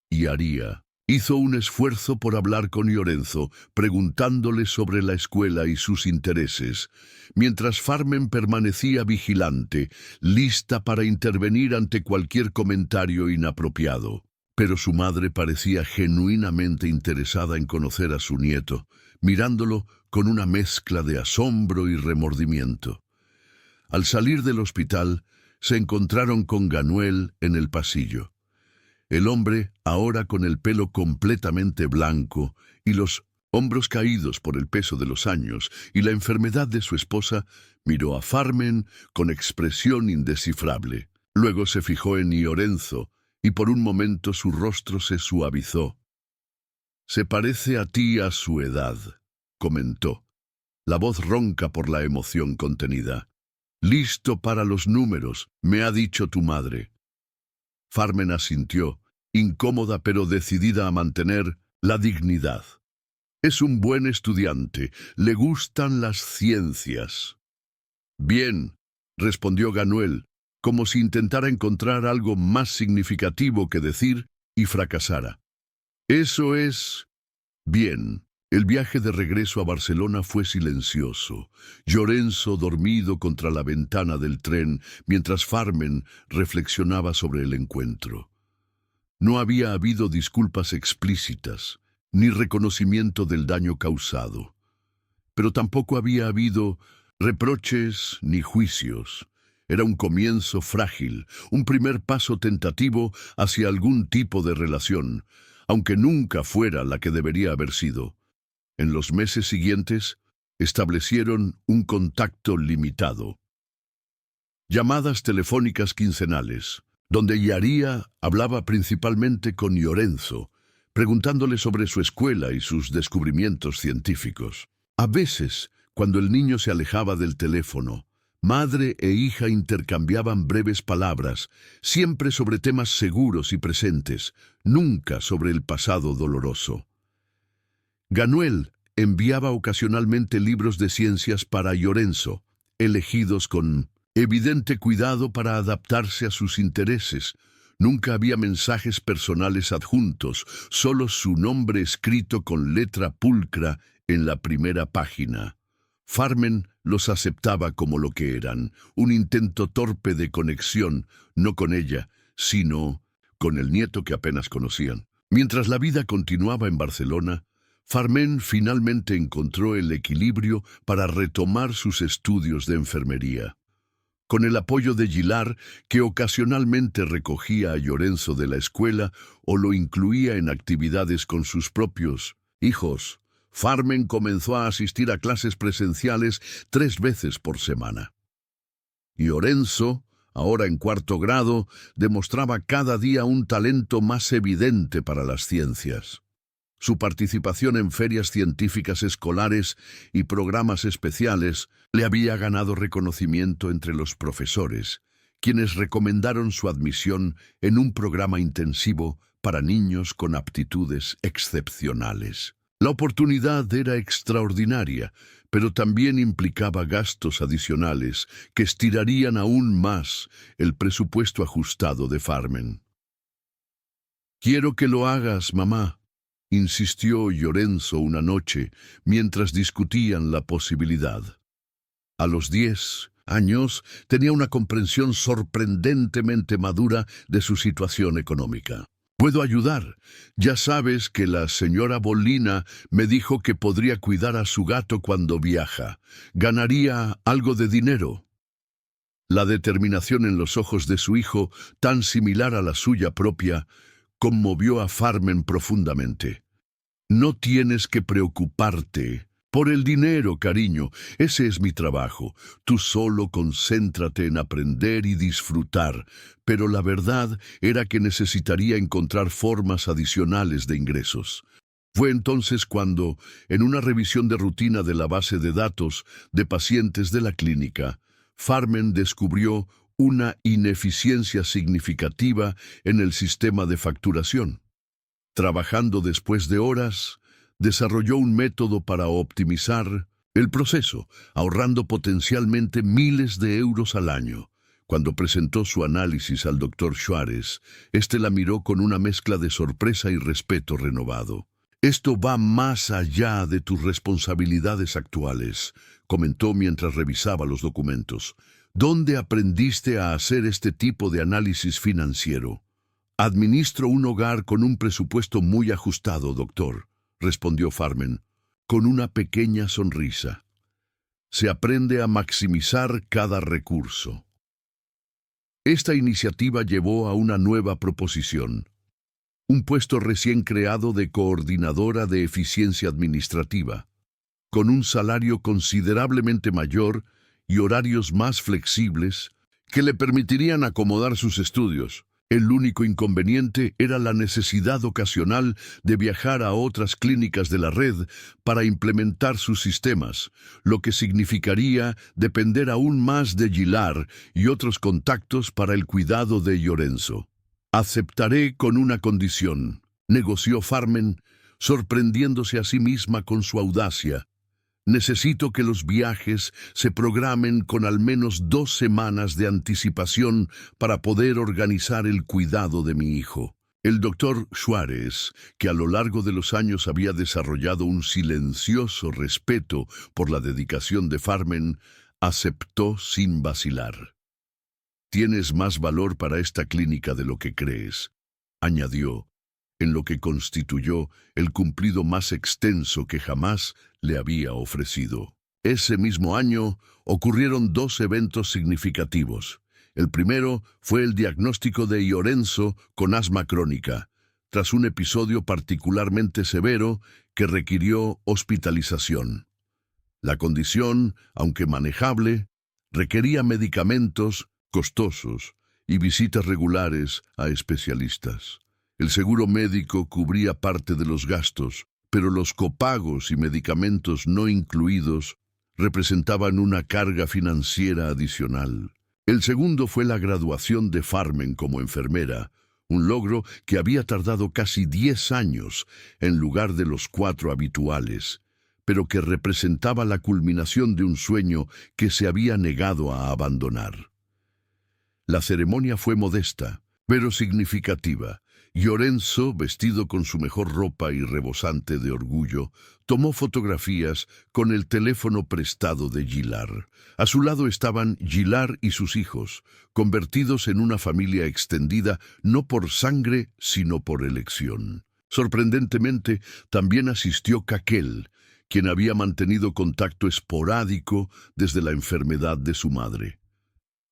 Y Aría hizo un esfuerzo por hablar con Llorenzo, preguntándole sobre la escuela y sus intereses, mientras Farmen permanecía vigilante, lista para intervenir ante cualquier comentario inapropiado. Pero su madre parecía genuinamente interesada en conocer a su nieto, mirándolo con una mezcla de asombro y remordimiento. Al salir del hospital, se encontraron con Ganuel en el pasillo. El hombre, ahora con el pelo completamente blanco y los hombros caídos por el peso de los años y la enfermedad de su esposa, miró a Farmen con expresión indescifrable. Luego se fijó en Llorenzo y por un momento su rostro se suavizó. «Se parece a ti a su edad», comentó, la voz ronca por la emoción contenida. «Listo para los números, me ha dicho tu madre». Farmen asintió incómoda pero decidida a mantener la dignidad. Es un buen estudiante, le gustan las ciencias. Bien, respondió Ganuel, como si intentara encontrar algo más significativo que decir y fracasara. Eso es bien. El viaje de regreso a Barcelona fue silencioso. Llorenzo dormido contra la ventana del tren, mientras Farmen reflexionaba sobre el encuentro. No había habido disculpas explícitas, ni reconocimiento del daño causado. Pero tampoco había habido reproches ni juicios. Era un comienzo frágil, un primer paso tentativo hacia algún tipo de relación, aunque nunca fuera la que debería haber sido. En los meses siguientes, establecieron un contacto limitado. Llamadas telefónicas quincenales, donde Yaría hablaba principalmente con Llorenzo, preguntándole sobre su escuela y sus descubrimientos científicos. A veces, cuando el niño se alejaba del teléfono, madre e hija intercambiaban breves palabras, siempre sobre temas seguros y presentes, nunca sobre el pasado doloroso. Ganuel enviaba ocasionalmente libros de ciencias para Llorenzo, elegidos con evidente cuidado para adaptarse a sus intereses. Nunca había mensajes personales adjuntos, solo su nombre escrito con letra pulcra en la primera página. Farmen los aceptaba como lo que eran, un intento torpe de conexión, no con ella, sino con el nieto que apenas conocían. Mientras la vida continuaba en Barcelona, Farmen finalmente encontró el equilibrio para retomar sus estudios de enfermería. Con el apoyo de Gilar, que ocasionalmente recogía a Llorenzo de la escuela o lo incluía en actividades con sus propios hijos, Farmen comenzó a asistir a clases presenciales 3 veces por semana. Llorenzo, ahora en 4º grado, demostraba cada día un talento más evidente para las ciencias. Su participación en ferias científicas escolares y programas especiales le había ganado reconocimiento entre los profesores, quienes recomendaron su admisión en un programa intensivo para niños con aptitudes excepcionales. La oportunidad era extraordinaria, pero también implicaba gastos adicionales que estirarían aún más el presupuesto ajustado de Farmen. «Quiero que lo hagas, mamá», insistió Llorenzo una noche mientras discutían la posibilidad. A los 10 años tenía una comprensión sorprendentemente madura de su situación económica. «Puedo ayudar. Ya sabes que la señora Bolina me dijo que podría cuidar a su gato cuando viaja. Ganaría algo de dinero». La determinación en los ojos de su hijo, tan similar a la suya propia, conmovió a Farmen profundamente. «No tienes que preocuparte por el dinero, cariño. Ese es mi trabajo. Tú solo concéntrate en aprender y disfrutar». Pero la verdad era que necesitaría encontrar formas adicionales de ingresos. Fue entonces cuando, en una revisión de rutina de la base de datos de pacientes de la clínica, Farmen descubrió una ineficiencia significativa en el sistema de facturación. Trabajando después de horas, desarrolló un método para optimizar el proceso, ahorrando potencialmente miles de euros al año. Cuando presentó su análisis al doctor Suárez, este la miró con una mezcla de sorpresa y respeto renovado. «Esto va más allá de tus responsabilidades actuales», comentó mientras revisaba los documentos. «¿Dónde aprendiste a hacer este tipo de análisis financiero?» «Administro un hogar con un presupuesto muy ajustado, doctor», respondió Farmen, con una pequeña sonrisa. «Se aprende a maximizar cada recurso». Esta iniciativa llevó a una nueva proposición. Un puesto recién creado de coordinadora de eficiencia administrativa, con un salario considerablemente mayor y horarios más flexibles que le permitirían acomodar sus estudios. El único inconveniente era la necesidad ocasional de viajar a otras clínicas de la red para implementar sus sistemas, lo que significaría depender aún más de Gilar y otros contactos para el cuidado de Llorenzo. Aceptaré con una condición, negoció Farmen, sorprendiéndose a sí misma con su audacia. Necesito que los viajes se programen con al menos 2 semanas de anticipación para poder organizar el cuidado de mi hijo. El doctor Suárez, que a lo largo de los años había desarrollado un silencioso respeto por la dedicación de Farmen, aceptó sin vacilar. «Tienes más valor para esta clínica de lo que crees», añadió, en lo que constituyó el cumplido más extenso que jamás le había ofrecido. Ese mismo año ocurrieron 2 eventos significativos. El primero fue el diagnóstico de Iorenzo con asma crónica, tras un episodio particularmente severo que requirió hospitalización. La condición, aunque manejable, requería medicamentos costosos y visitas regulares a especialistas. El seguro médico cubría parte de los gastos, pero los copagos y medicamentos no incluidos representaban una carga financiera adicional. El segundo fue la graduación de Farmen como enfermera, un logro que había tardado casi 10 años en lugar de los 4 habituales, pero que representaba la culminación de un sueño que se había negado a abandonar. La ceremonia fue modesta, pero significativa. Iorenzo, vestido con su mejor ropa y rebosante de orgullo, tomó fotografías con el teléfono prestado de Gilar. A su lado estaban Gilar y sus hijos, convertidos en una familia extendida no por sangre, sino por elección. Sorprendentemente, también asistió Caquel, quien había mantenido contacto esporádico desde la enfermedad de su madre.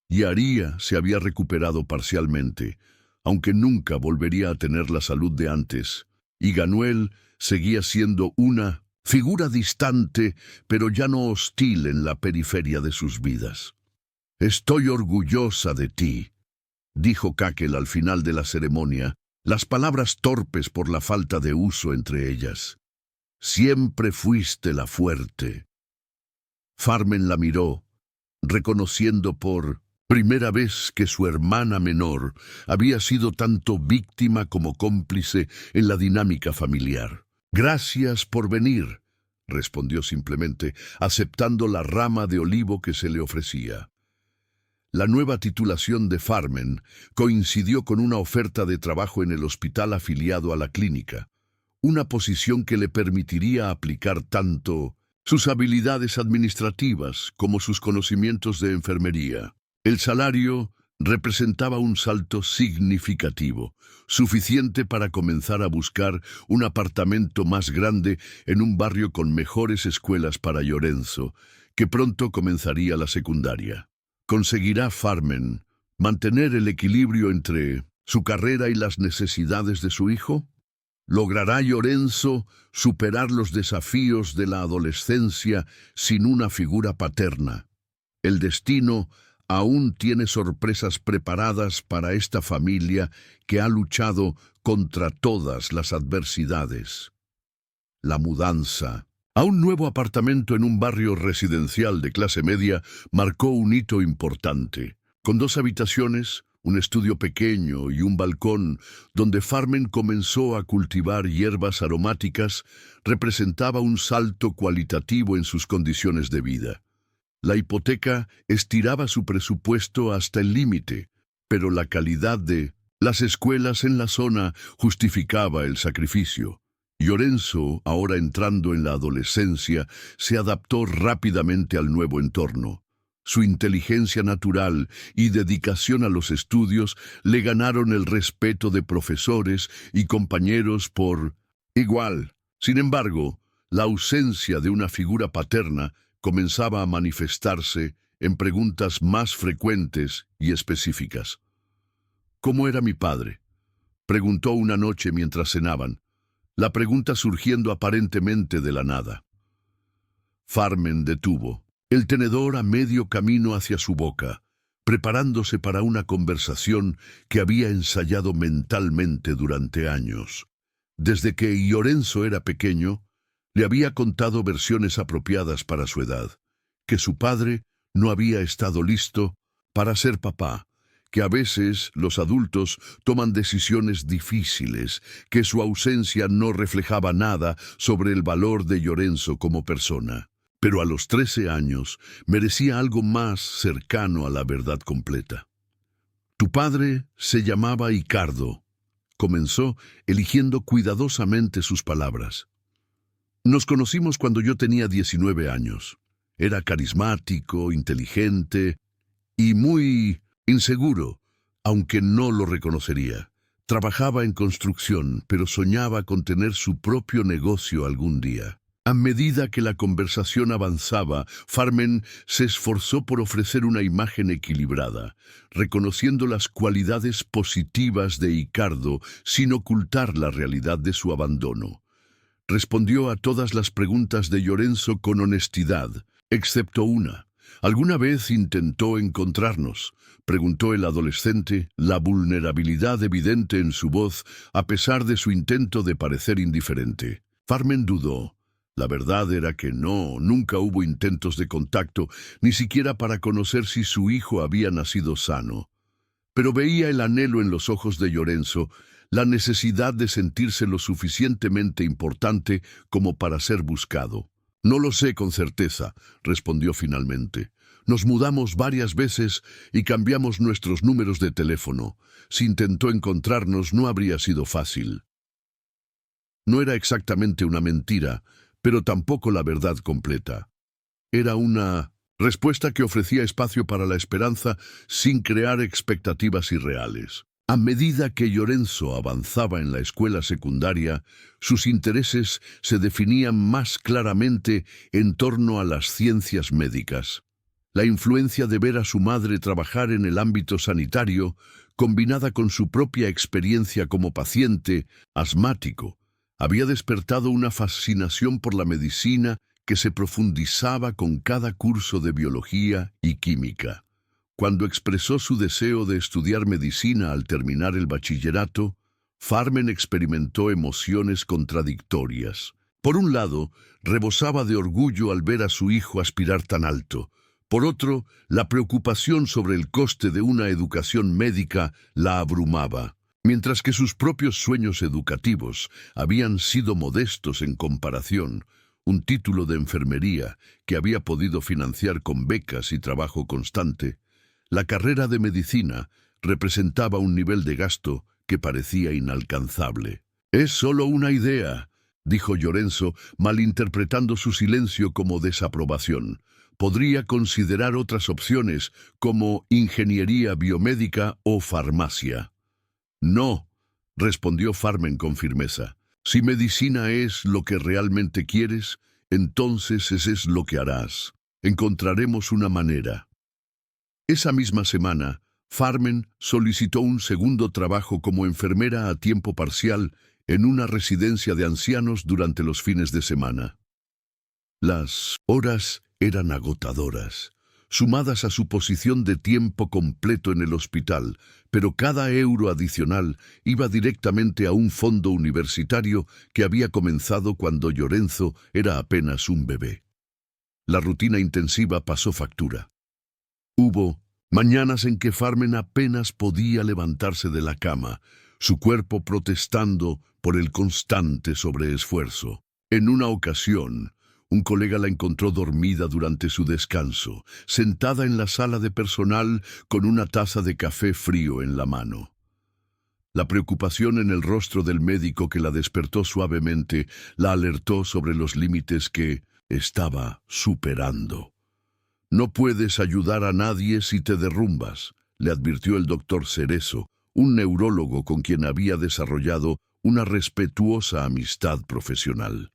Yaría se había recuperado parcialmente, aunque nunca volvería a tener la salud de antes, y Ganuel seguía siendo una figura distante, pero ya no hostil en la periferia de sus vidas. «Estoy orgullosa de ti», dijo Caquel al final de la ceremonia, las palabras torpes por la falta de uso entre ellas. «Siempre fuiste la fuerte». Farmen la miró, reconociendo por primera vez que su hermana menor había sido tanto víctima como cómplice en la dinámica familiar. «Gracias por venir», respondió simplemente, aceptando la rama de olivo que se le ofrecía. La nueva titulación de Farmen coincidió con una oferta de trabajo en el hospital afiliado a la clínica, una posición que le permitiría aplicar tanto sus habilidades administrativas como sus conocimientos de enfermería. El salario representaba un salto significativo, suficiente para comenzar a buscar un apartamento más grande en un barrio con mejores escuelas para Iorenzo, que pronto comenzaría la secundaria. ¿Conseguirá Farmen mantener el equilibrio entre su carrera y las necesidades de su hijo? ¿Logrará Iorenzo superar los desafíos de la adolescencia sin una figura paterna? El destino aún tiene sorpresas preparadas para esta familia que ha luchado contra todas las adversidades. La mudanza a un nuevo apartamento en un barrio residencial de clase media marcó un hito importante. Con 2 habitaciones, un estudio pequeño y un balcón donde Farmen comenzó a cultivar hierbas aromáticas, representaba un salto cualitativo en sus condiciones de vida. La hipoteca estiraba su presupuesto hasta el límite, pero la calidad de las escuelas en la zona justificaba el sacrificio. Iorenzo, ahora entrando en la adolescencia, se adaptó rápidamente al nuevo entorno. Su inteligencia natural y dedicación a los estudios le ganaron el respeto de profesores y compañeros por igual. Sin embargo, la ausencia de una figura paterna comenzaba a manifestarse en preguntas más frecuentes y específicas. «¿Cómo era mi padre?», preguntó una noche mientras cenaban, la pregunta surgiendo aparentemente de la nada. Farmen detuvo el tenedor a medio camino hacia su boca, preparándose para una conversación que había ensayado mentalmente durante años. Desde que Iorenzo era pequeño, le había contado versiones apropiadas para su edad, que su padre no había estado listo para ser papá, que a veces los adultos toman decisiones difíciles, que su ausencia no reflejaba nada sobre el valor de Llorenzo como persona. Pero a los 13 años merecía algo más cercano a la verdad completa. Tu padre se llamaba Icardo, comenzó eligiendo cuidadosamente sus palabras. Nos conocimos cuando yo tenía 19 años. Era carismático, inteligente y muy inseguro, aunque no lo reconocería. Trabajaba en construcción, pero soñaba con tener su propio negocio algún día. A medida que la conversación avanzaba, Farmen se esforzó por ofrecer una imagen equilibrada, reconociendo las cualidades positivas de Icardo sin ocultar la realidad de su abandono. Respondió a todas las preguntas de Llorenzo con honestidad, excepto una. ¿Alguna vez intentó encontrarnos?, preguntó el adolescente, la vulnerabilidad evidente en su voz, a pesar de su intento de parecer indiferente. Farmen dudó. La verdad era que no, nunca hubo intentos de contacto, ni siquiera para conocer si su hijo había nacido sano. Pero veía el anhelo en los ojos de Llorenzo, la necesidad de sentirse lo suficientemente importante como para ser buscado. No lo sé con certeza, respondió finalmente. Nos mudamos varias veces y cambiamos nuestros números de teléfono. Si intentó encontrarnos, no habría sido fácil. No era exactamente una mentira, pero tampoco la verdad completa. Era una respuesta que ofrecía espacio para la esperanza sin crear expectativas irreales. A medida que Llorenzo avanzaba en la escuela secundaria, sus intereses se definían más claramente en torno a las ciencias médicas. La influencia de ver a su madre trabajar en el ámbito sanitario, combinada con su propia experiencia como paciente asmático, había despertado una fascinación por la medicina que se profundizaba con cada curso de biología y química. Cuando expresó su deseo de estudiar medicina al terminar el bachillerato, Farmen experimentó emociones contradictorias. Por un lado, rebosaba de orgullo al ver a su hijo aspirar tan alto. Por otro, la preocupación sobre el coste de una educación médica la abrumaba. Mientras que sus propios sueños educativos habían sido modestos en comparación, un título de enfermería que había podido financiar con becas y trabajo constante, la carrera de medicina representaba un nivel de gasto que parecía inalcanzable. «Es solo una idea», dijo Llorenzo, malinterpretando su silencio como desaprobación. «Podría considerar otras opciones como ingeniería biomédica o farmacia». «No», respondió Farmen con firmeza. «Si medicina es lo que realmente quieres, entonces ese es lo que harás. Encontraremos una manera». Esa misma semana, Farmen solicitó un segundo trabajo como enfermera a tiempo parcial en una residencia de ancianos durante los fines de semana. Las horas eran agotadoras, sumadas a su posición de tiempo completo en el hospital, pero cada euro adicional iba directamente a un fondo universitario que había comenzado cuando Llorenzo era apenas un bebé. La rutina intensiva pasó factura. Hubo mañanas en que Farmen apenas podía levantarse de la cama, su cuerpo protestando por el constante sobreesfuerzo. En una ocasión, un colega la encontró dormida durante su descanso, sentada en la sala de personal con una taza de café frío en la mano. La preocupación en el rostro del médico que la despertó suavemente la alertó sobre los límites que estaba superando. «No puedes ayudar a nadie si te derrumbas», le advirtió el doctor Cerezo, un neurólogo con quien había desarrollado una respetuosa amistad profesional.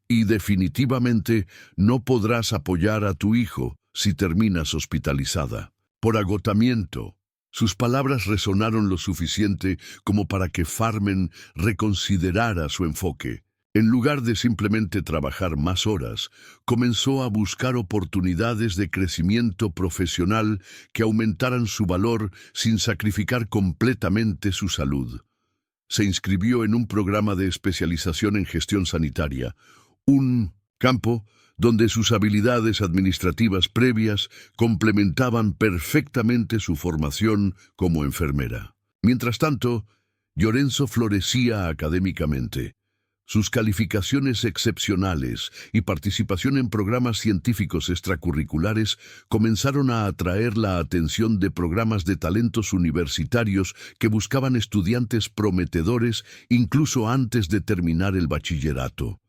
«Y definitivamente no podrás apoyar a tu hijo si terminas hospitalizada. Por agotamiento». Sus palabras resonaron lo suficiente como para que Farmen reconsiderara su enfoque. En lugar de simplemente trabajar más horas, comenzó a buscar oportunidades de crecimiento profesional que aumentaran su valor sin sacrificar completamente su salud. Se inscribió en un programa de especialización en gestión sanitaria, un campo donde sus habilidades administrativas previas complementaban perfectamente su formación como enfermera. Mientras tanto, Llorenzo florecía académicamente. Sus calificaciones excepcionales y participación en programas científicos extracurriculares comenzaron a atraer la atención de programas de talentos universitarios que buscaban estudiantes prometedores incluso antes de terminar el bachillerato.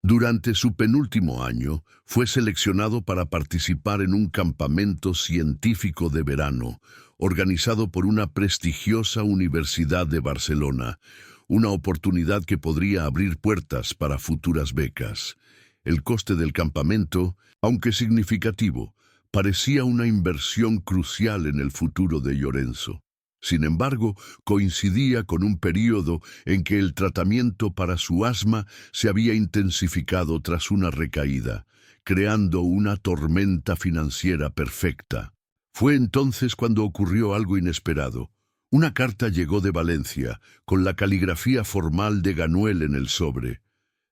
Durante su penúltimo año, fue seleccionado para participar en un campamento científico de verano, organizado por una prestigiosa Universidad de Barcelona, una oportunidad que podría abrir puertas para futuras becas. El coste del campamento, aunque significativo, parecía una inversión crucial en el futuro de Llorenzo. Sin embargo, coincidía con un período en que el tratamiento para su asma se había intensificado tras una recaída, creando una tormenta financiera perfecta. Fue entonces cuando ocurrió algo inesperado. Una carta llegó de Valencia, con la caligrafía formal de Ganuel en el sobre.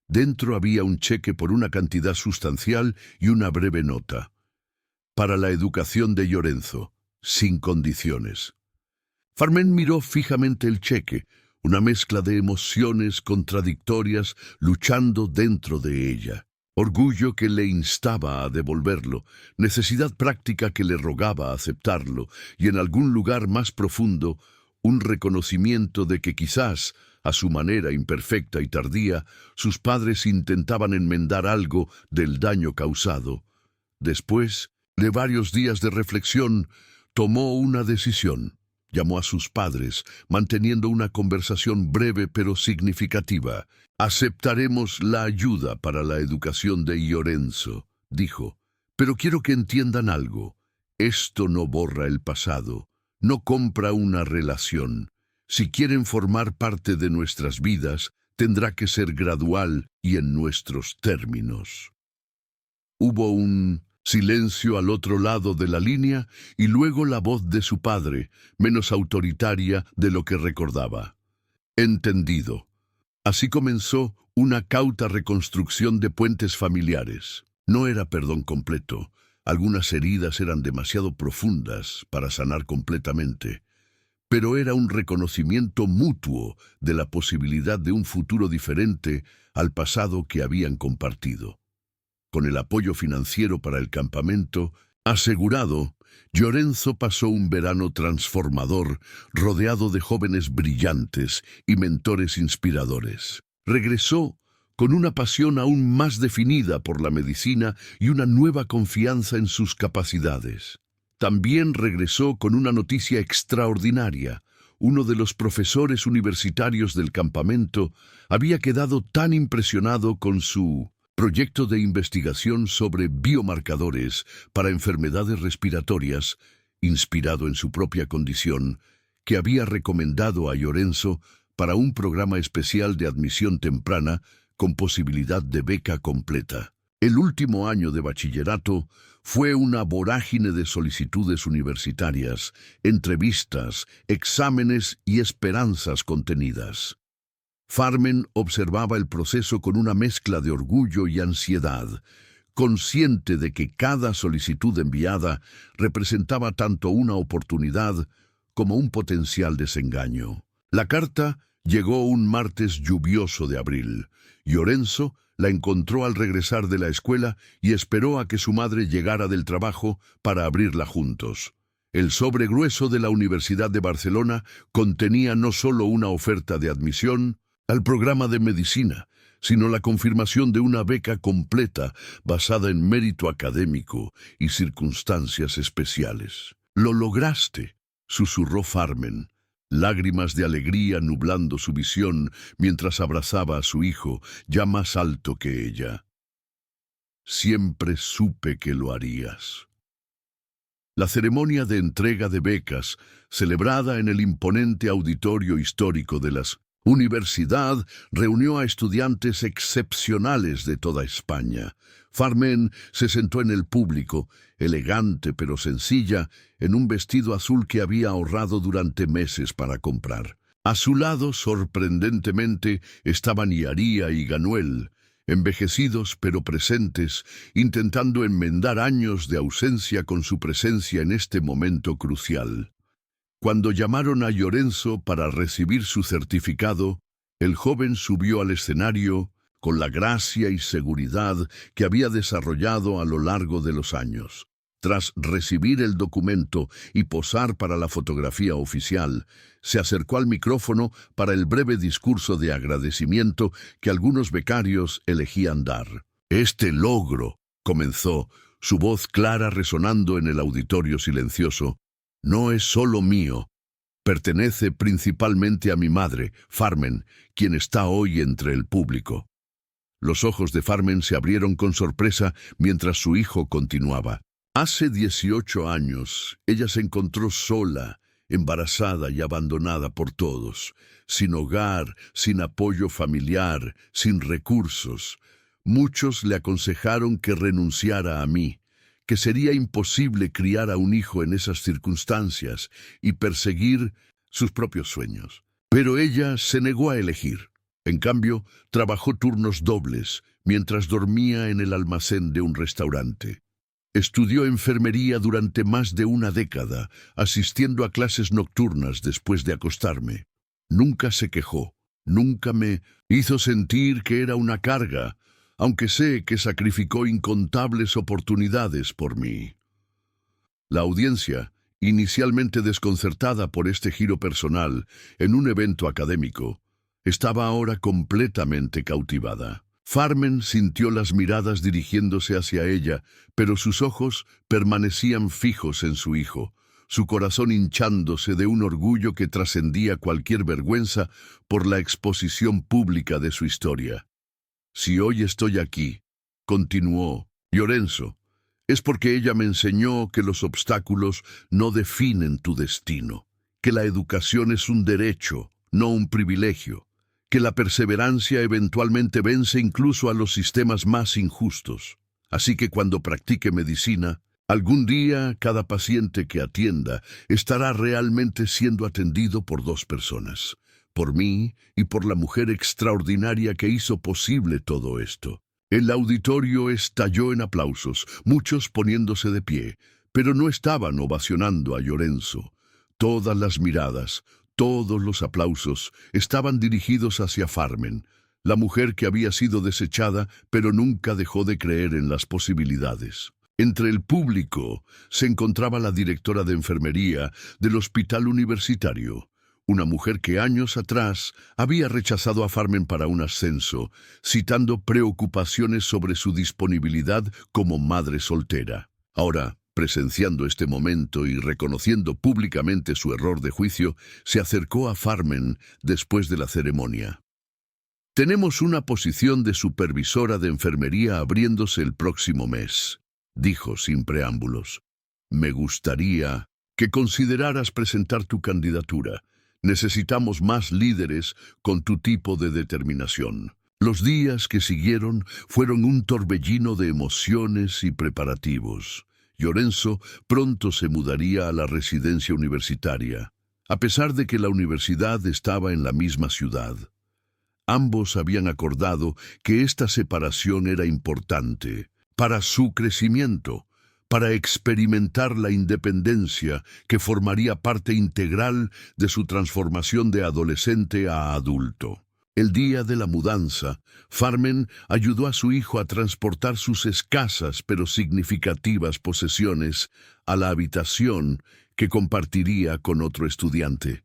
Dentro había un cheque por una cantidad sustancial y una breve nota. Para la educación de Llorenzo, sin condiciones. Farmen miró fijamente el cheque, una mezcla de emociones contradictorias luchando dentro de ella. Orgullo que le instaba a devolverlo, necesidad práctica que le rogaba aceptarlo, y en algún lugar más profundo, un reconocimiento de que quizás, a su manera imperfecta y tardía, sus padres intentaban enmendar algo del daño causado. Después de varios días de reflexión, tomó una decisión. Llamó a sus padres, manteniendo una conversación breve pero significativa. «Aceptaremos la ayuda para la educación de Llorenzo», dijo. «Pero quiero que entiendan algo. Esto no borra el pasado, no compra una relación. Si quieren formar parte de nuestras vidas, tendrá que ser gradual y en nuestros términos». Hubo un silencio al otro lado de la línea y luego la voz de su padre, menos autoritaria de lo que recordaba. «Entendido». Así comenzó una cauta reconstrucción de puentes familiares. No era perdón completo. Algunas heridas eran demasiado profundas para sanar completamente. Pero era un reconocimiento mutuo de la posibilidad de un futuro diferente al pasado que habían compartido. Con el apoyo financiero para el campamento asegurado, Llorenzo pasó un verano transformador, rodeado de jóvenes brillantes y mentores inspiradores. Regresó con una pasión aún más definida por la medicina y una nueva confianza en sus capacidades. También regresó con una noticia extraordinaria. Uno de los profesores universitarios del campamento había quedado tan impresionado con su proyecto de investigación sobre biomarcadores para enfermedades respiratorias, inspirado en su propia condición, que había recomendado a Llorenzo para un programa especial de admisión temprana con posibilidad de beca completa. El último año de bachillerato fue una vorágine de solicitudes universitarias, entrevistas, exámenes y esperanzas contenidas. Farmen observaba el proceso con una mezcla de orgullo y ansiedad, consciente de que cada solicitud enviada representaba tanto una oportunidad como un potencial desengaño. La carta llegó un martes lluvioso de abril. Llorenzo la encontró al regresar de la escuela y esperó a que su madre llegara del trabajo para abrirla juntos. El sobre grueso de la Universidad de Barcelona contenía no solo una oferta de admisión al programa de medicina, sino la confirmación de una beca completa basada en mérito académico y circunstancias especiales. «Lo lograste», susurró Farmen, lágrimas de alegría nublando su visión mientras abrazaba a su hijo, ya más alto que ella. «Siempre supe que lo harías». La ceremonia de entrega de becas, celebrada en el imponente auditorio histórico de la universidad, reunió a estudiantes excepcionales de toda España. Farmen se sentó en el público, elegante pero sencilla, en un vestido azul que había ahorrado durante meses para comprar. A su lado, sorprendentemente, estaban Iaría y Ganuel, envejecidos pero presentes, intentando enmendar años de ausencia con su presencia en este momento crucial. Cuando llamaron a Llorenzo para recibir su certificado, el joven subió al escenario con la gracia y seguridad que había desarrollado a lo largo de los años. Tras recibir el documento y posar para la fotografía oficial, se acercó al micrófono para el breve discurso de agradecimiento que algunos becarios elegían dar. «Este logro», comenzó, su voz clara resonando en el auditorio silencioso, «no es solo mío. Pertenece principalmente a mi madre, Farmen, quien está hoy entre el público». Los ojos de Farmen se abrieron con sorpresa mientras su hijo continuaba. Hace 18 años, ella se encontró sola, embarazada y abandonada por todos, sin hogar, sin apoyo familiar, sin recursos. Muchos le aconsejaron que renunciara a mí, que sería imposible criar a un hijo en esas circunstancias y perseguir sus propios sueños. Pero ella se negó a elegir. En cambio, trabajó turnos dobles mientras dormía en el almacén de un restaurante. Estudió enfermería durante más de una década, asistiendo a clases nocturnas después de acostarme. Nunca se quejó, nunca me hizo sentir que era una carga, aunque sé que sacrificó incontables oportunidades por mí. La audiencia, inicialmente desconcertada por este giro personal en un evento académico, estaba ahora completamente cautivada. Farmen sintió las miradas dirigiéndose hacia ella, pero sus ojos permanecían fijos en su hijo, su corazón hinchándose de un orgullo que trascendía cualquier vergüenza por la exposición pública de su historia. «Si hoy estoy aquí», continuó Llorenzo, «es porque ella me enseñó que los obstáculos no definen tu destino, que la educación es un derecho, no un privilegio, que la perseverancia eventualmente vence incluso a los sistemas más injustos. Así que cuando practique medicina, algún día cada paciente que atienda estará realmente siendo atendido por dos personas, por mí y por la mujer extraordinaria que hizo posible todo esto». El auditorio estalló en aplausos, muchos poniéndose de pie, pero no estaban ovacionando a Llorenzo. Todas las miradas, todos los aplausos estaban dirigidos hacia Farmen, la mujer que había sido desechada, pero nunca dejó de creer en las posibilidades. Entre el público se encontraba la directora de enfermería del hospital universitario, una mujer que años atrás había rechazado a Farmen para un ascenso, citando preocupaciones sobre su disponibilidad como madre soltera. Ahora, presenciando este momento y reconociendo públicamente su error de juicio, se acercó a Farmen después de la ceremonia. «Tenemos una posición de supervisora de enfermería abriéndose el próximo mes», dijo sin preámbulos. «Me gustaría que consideraras presentar tu candidatura. Necesitamos más líderes con tu tipo de determinación». Los días que siguieron fueron un torbellino de emociones y preparativos. Llorenzo pronto se mudaría a la residencia universitaria, a pesar de que la universidad estaba en la misma ciudad. Ambos habían acordado que esta separación era importante para su crecimiento, para experimentar la independencia que formaría parte integral de su transformación de adolescente a adulto. El día de la mudanza, Farmen ayudó a su hijo a transportar sus escasas pero significativas posesiones a la habitación que compartiría con otro estudiante.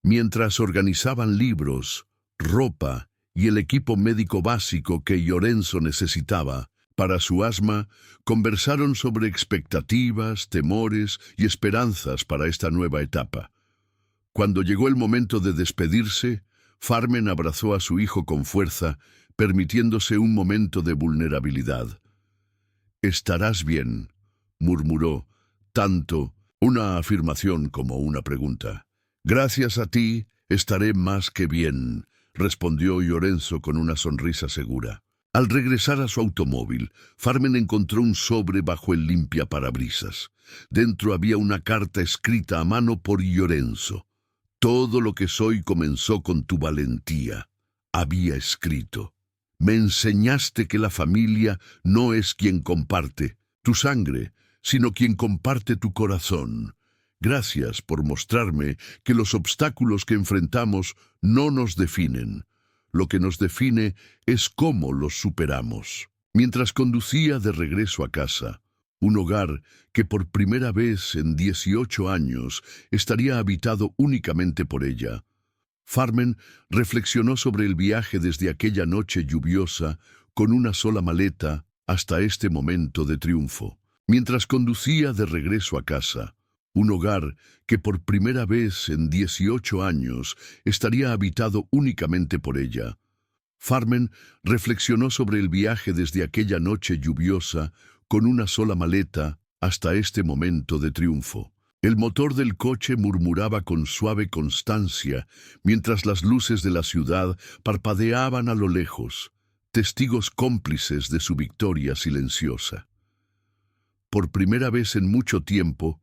Mientras organizaban libros, ropa y el equipo médico básico que Llorenzo necesitaba para su asma, conversaron sobre expectativas, temores y esperanzas para esta nueva etapa. Cuando llegó el momento de despedirse, Farmen abrazó a su hijo con fuerza, permitiéndose un momento de vulnerabilidad. «Estarás bien», murmuró, tanto una afirmación como una pregunta. «Gracias a ti, estaré más que bien», respondió Llorenzo con una sonrisa segura. Al regresar a su automóvil, Farmen encontró un sobre bajo el limpiaparabrisas. Dentro había una carta escrita a mano por Llorenzo. «Todo lo que soy comenzó con tu valentía», había escrito. Me enseñaste que la familia no es quien comparte tu sangre, sino quien comparte tu corazón. Gracias por mostrarme que los obstáculos que enfrentamos no nos definen. Lo que nos define es cómo los superamos. Mientras conducía de regreso a casa, un hogar que por primera vez en 18 años estaría habitado únicamente por ella, Farmen reflexionó sobre el viaje desde aquella noche lluviosa con una sola maleta hasta este momento de triunfo. Mientras conducía de regreso a casa, un hogar que por primera vez en 18 años estaría habitado únicamente por ella, Farmen reflexionó sobre el viaje desde aquella noche lluviosa con una sola maleta hasta este momento de triunfo. El motor del coche murmuraba con suave constancia mientras las luces de la ciudad parpadeaban a lo lejos, testigos cómplices de su victoria silenciosa. Por primera vez en mucho tiempo,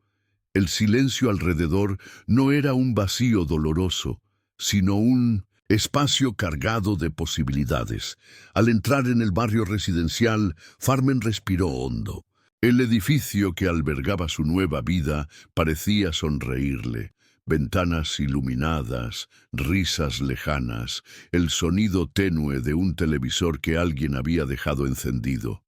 el silencio alrededor no era un vacío doloroso, sino un espacio cargado de posibilidades. Al entrar en el barrio residencial, Farmen respiró hondo. El edificio que albergaba su nueva vida parecía sonreírle. Ventanas iluminadas, risas lejanas, el sonido tenue de un televisor que alguien había dejado encendido.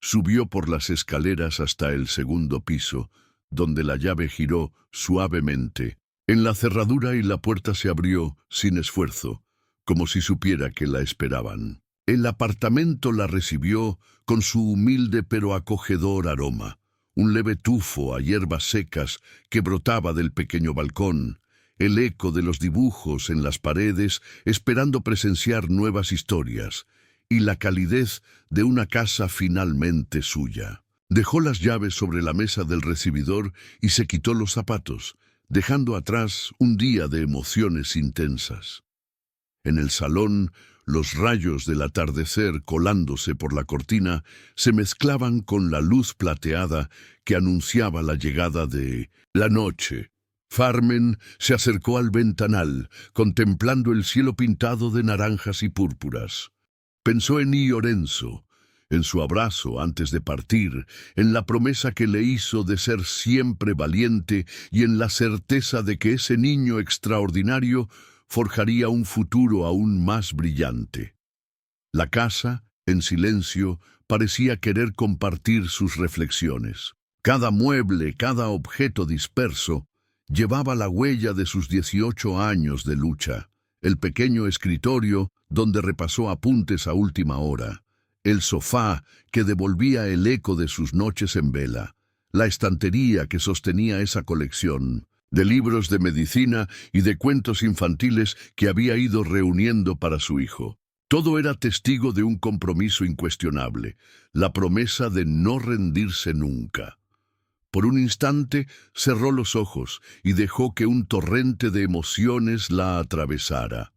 Subió por las escaleras hasta el segundo piso, donde la llave giró suavemente. En la cerradura y la puerta se abrió sin esfuerzo, como si supiera que la esperaban. El apartamento la recibió con su humilde pero acogedor aroma, un leve tufo a hierbas secas que brotaba del pequeño balcón, el eco de los dibujos en las paredes esperando presenciar nuevas historias, y la calidez de una casa finalmente suya. Dejó las llaves sobre la mesa del recibidor y se quitó los zapatos, dejando atrás un día de emociones intensas. En el salón, los rayos del atardecer colándose por la cortina se mezclaban con la luz plateada que anunciaba la llegada de la noche. Farmen se acercó al ventanal, contemplando el cielo pintado de naranjas y púrpuras. Pensó en Iorenzo, en su abrazo antes de partir, en la promesa que le hizo de ser siempre valiente y en la certeza de que ese niño extraordinario forjaría un futuro aún más brillante. La casa, en silencio, parecía querer compartir sus reflexiones. Cada mueble, cada objeto disperso, llevaba la huella de sus 18 años de lucha. El pequeño escritorio, donde repasó apuntes a última hora. El sofá, que devolvía el eco de sus noches en vela. La estantería que sostenía esa colección de libros de medicina y de cuentos infantiles que había ido reuniendo para su hijo. Todo era testigo de un compromiso incuestionable, la promesa de no rendirse nunca. Por un instante cerró los ojos y dejó que un torrente de emociones la atravesara.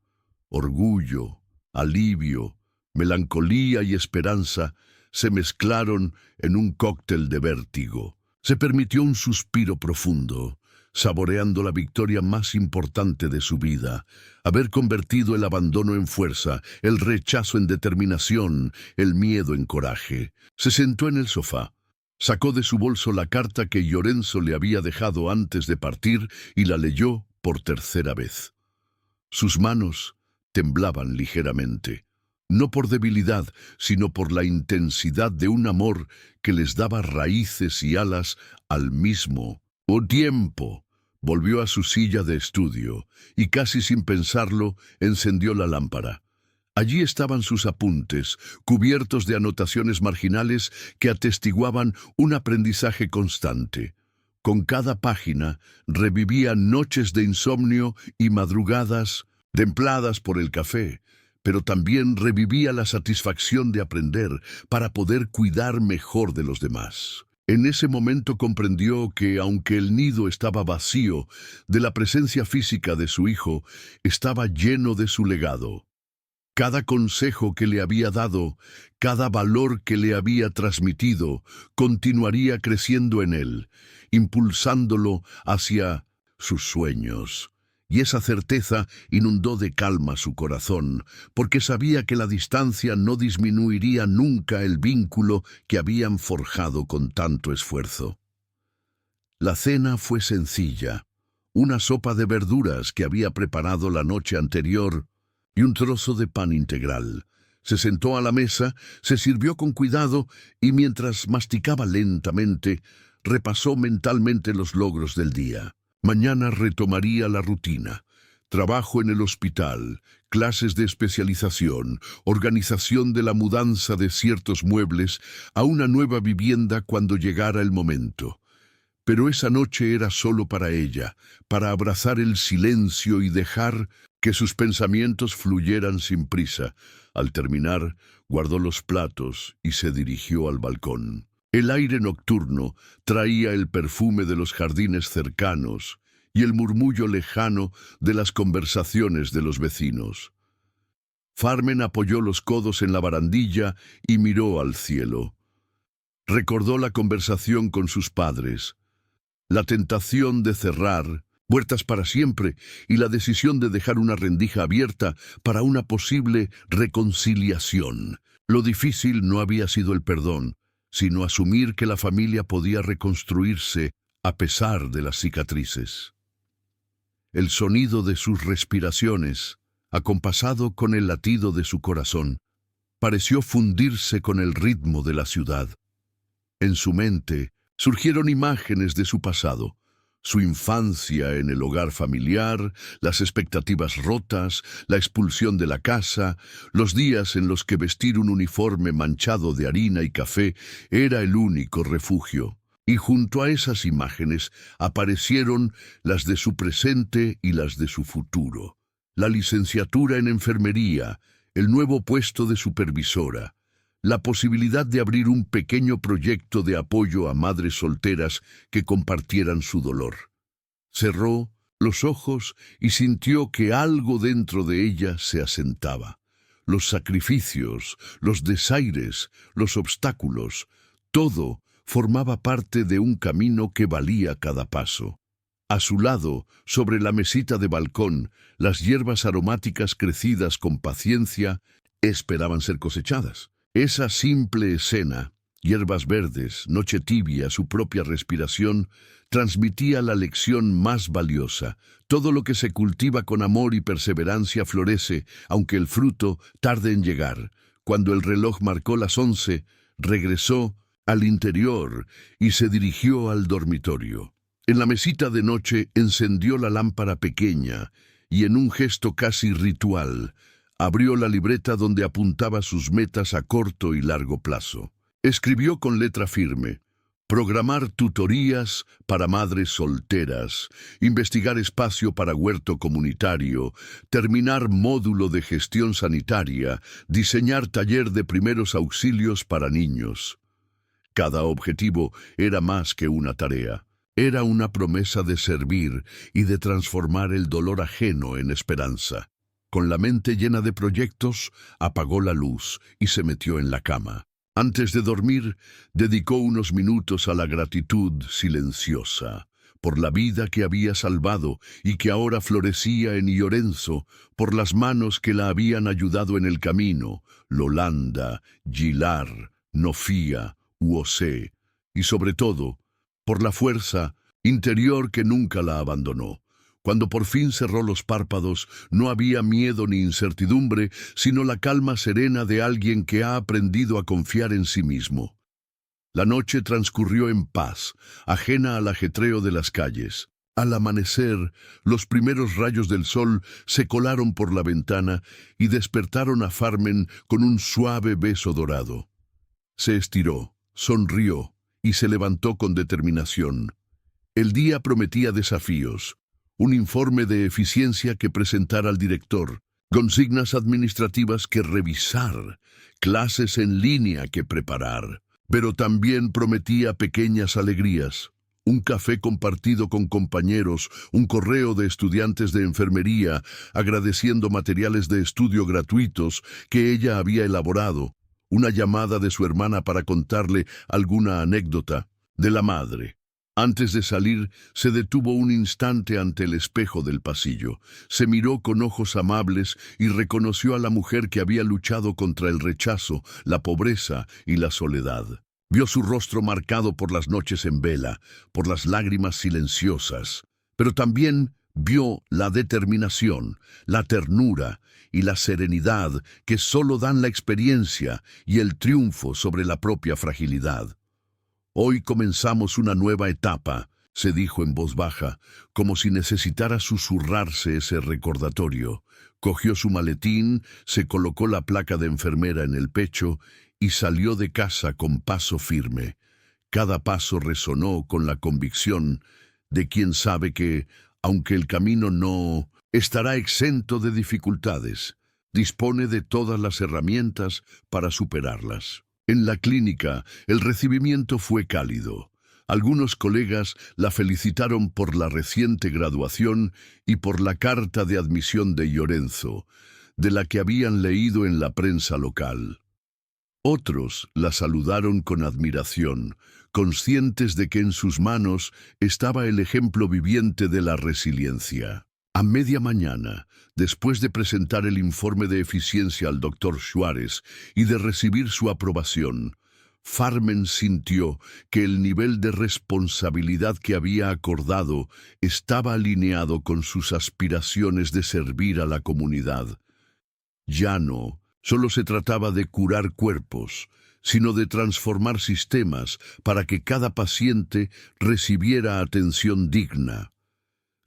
Orgullo, alivio, melancolía y esperanza se mezclaron en un cóctel de vértigo. Se permitió un suspiro profundo, saboreando la victoria más importante de su vida, haber convertido el abandono en fuerza, el rechazo en determinación, el miedo en coraje. Se sentó en el sofá, sacó de su bolso la carta que Iorenzo le había dejado antes de partir y la leyó por tercera vez. Sus manos temblaban ligeramente, no por debilidad, sino por la intensidad de un amor que les daba raíces y alas al mismo tiempo. Volvió a su silla de estudio y casi sin pensarlo encendió la lámpara. Allí estaban sus apuntes, cubiertos de anotaciones marginales que atestiguaban un aprendizaje constante. Con cada página revivía noches de insomnio y madrugadas templadas por el café, pero también revivía la satisfacción de aprender para poder cuidar mejor de los demás. En ese momento comprendió que, aunque el nido estaba vacío de la presencia física de su hijo, estaba lleno de su legado. Cada consejo que le había dado, cada valor que le había transmitido, continuaría creciendo en él, impulsándolo hacia sus sueños, y esa certeza inundó de calma su corazón, porque sabía que la distancia no disminuiría nunca el vínculo que habían forjado con tanto esfuerzo. La cena fue sencilla, una sopa de verduras que había preparado la noche anterior y un trozo de pan integral. Se sentó a la mesa, se sirvió con cuidado y mientras masticaba lentamente, repasó mentalmente los logros del día. Mañana retomaría la rutina: trabajo en el hospital, clases de especialización, organización de la mudanza de ciertos muebles a una nueva vivienda cuando llegara el momento. Pero esa noche era solo para ella, para abrazar el silencio y dejar que sus pensamientos fluyeran sin prisa. Al terminar, guardó los platos y se dirigió al balcón. El aire nocturno traía el perfume de los jardines cercanos y el murmullo lejano de las conversaciones de los vecinos. Farmen apoyó los codos en la barandilla y miró al cielo. Recordó la conversación con sus padres, la tentación de cerrar puertas para siempre y la decisión de dejar una rendija abierta para una posible reconciliación. Lo difícil no había sido el perdón, sino asumir que la familia podía reconstruirse a pesar de las cicatrices. El sonido de sus respiraciones, acompasado con el latido de su corazón, pareció fundirse con el ritmo de la ciudad. En su mente surgieron imágenes de su pasado, su infancia en el hogar familiar, las expectativas rotas, la expulsión de la casa, los días en los que vestir un uniforme manchado de harina y café era el único refugio. Y junto a esas imágenes aparecieron las de su presente y las de su futuro. La licenciatura en enfermería, el nuevo puesto de supervisora, la posibilidad de abrir un pequeño proyecto de apoyo a madres solteras que compartieran su dolor. Cerró los ojos y sintió que algo dentro de ella se asentaba. Los sacrificios, los desaires, los obstáculos, todo formaba parte de un camino que valía cada paso. A su lado, sobre la mesita de balcón, las hierbas aromáticas crecidas con paciencia esperaban ser cosechadas. Esa simple escena, hierbas verdes, noche tibia, su propia respiración, transmitía la lección más valiosa. Todo lo que se cultiva con amor y perseverancia florece, aunque el fruto tarde en llegar. Cuando el reloj marcó las 11, regresó al interior y se dirigió al dormitorio. En la mesita de noche encendió la lámpara pequeña y en un gesto casi ritual, abrió la libreta donde apuntaba sus metas a corto y largo plazo. Escribió con letra firme: programar tutorías para madres solteras, investigar espacio para huerto comunitario, terminar módulo de gestión sanitaria, diseñar taller de primeros auxilios para niños. Cada objetivo era más que una tarea. Era una promesa de servir y de transformar el dolor ajeno en esperanza. Con la mente llena de proyectos, apagó la luz y se metió en la cama. Antes de dormir, dedicó unos minutos a la gratitud silenciosa, por la vida que había salvado y que ahora florecía en Llorenzo, por las manos que la habían ayudado en el camino, Lolanda, Gilar, Nofía, Uosé, y sobre todo, por la fuerza interior que nunca la abandonó. Cuando por fin cerró los párpados, no había miedo ni incertidumbre, sino la calma serena de alguien que ha aprendido a confiar en sí mismo. La noche transcurrió en paz, ajena al ajetreo de las calles. Al amanecer, los primeros rayos del sol se colaron por la ventana y despertaron a Farmen con un suave beso dorado. Se estiró, sonrió y se levantó con determinación. El día prometía desafíos. Un informe de eficiencia que presentar al director, consignas administrativas que revisar, clases en línea que preparar. Pero también prometía pequeñas alegrías: un café compartido con compañeros, un correo de estudiantes de enfermería agradeciendo materiales de estudio gratuitos que ella había elaborado, una llamada de su hermana para contarle alguna anécdota, de la madre, Antes de salir, se detuvo un instante ante el espejo del pasillo. Se miró con ojos amables y reconoció a la mujer que había luchado contra el rechazo, la pobreza y la soledad. Vio su rostro marcado por las noches en vela, por las lágrimas silenciosas, pero también vio la determinación, la ternura y la serenidad que solo dan la experiencia y el triunfo sobre la propia fragilidad. «Hoy comenzamos una nueva etapa», se dijo en voz baja, como si necesitara susurrarse ese recordatorio. Cogió su maletín, se colocó la placa de enfermera en el pecho y salió de casa con paso firme. Cada paso resonó con la convicción de quien sabe que, aunque el camino no estará exento de dificultades, dispone de todas las herramientas para superarlas. En la clínica, el recibimiento fue cálido. Algunos colegas la felicitaron por la reciente graduación y por la carta de admisión de Llorenzo, de la que habían leído en la prensa local. Otros la saludaron con admiración, conscientes de que en sus manos estaba el ejemplo viviente de la resiliencia. A media mañana, después de presentar el informe de eficiencia al doctor Suárez y de recibir su aprobación, Farmen sintió que el nivel de responsabilidad que había acordado estaba alineado con sus aspiraciones de servir a la comunidad. Ya no solo se trataba de curar cuerpos, sino de transformar sistemas para que cada paciente recibiera atención digna.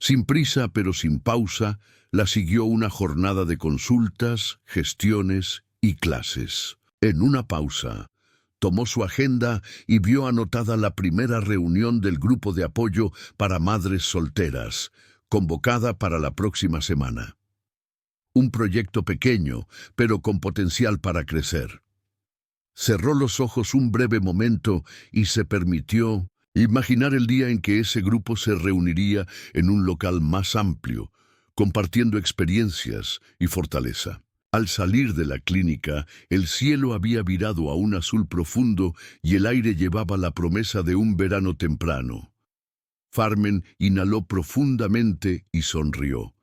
Sin prisa pero sin pausa, la siguió una jornada de consultas, gestiones y clases. En una pausa, tomó su agenda y vio anotada la primera reunión del grupo de apoyo para madres solteras, convocada para la próxima semana. Un proyecto pequeño, pero con potencial para crecer. Cerró los ojos un breve momento y se permitió imaginar el día en que ese grupo se reuniría en un local más amplio, compartiendo experiencias y fortaleza. Al salir de la clínica, el cielo había virado a un azul profundo y el aire llevaba la promesa de un verano temprano. Farmen inhaló profundamente y sonrió.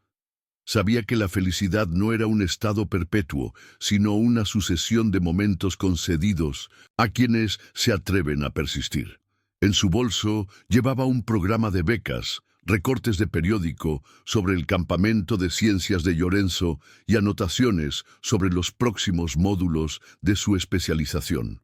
Sabía que la felicidad no era un estado perpetuo, sino una sucesión de momentos concedidos a quienes se atreven a persistir. En su bolso llevaba un programa de becas, recortes de periódico sobre el campamento de ciencias de Llorenzo y anotaciones sobre los próximos módulos de su especialización.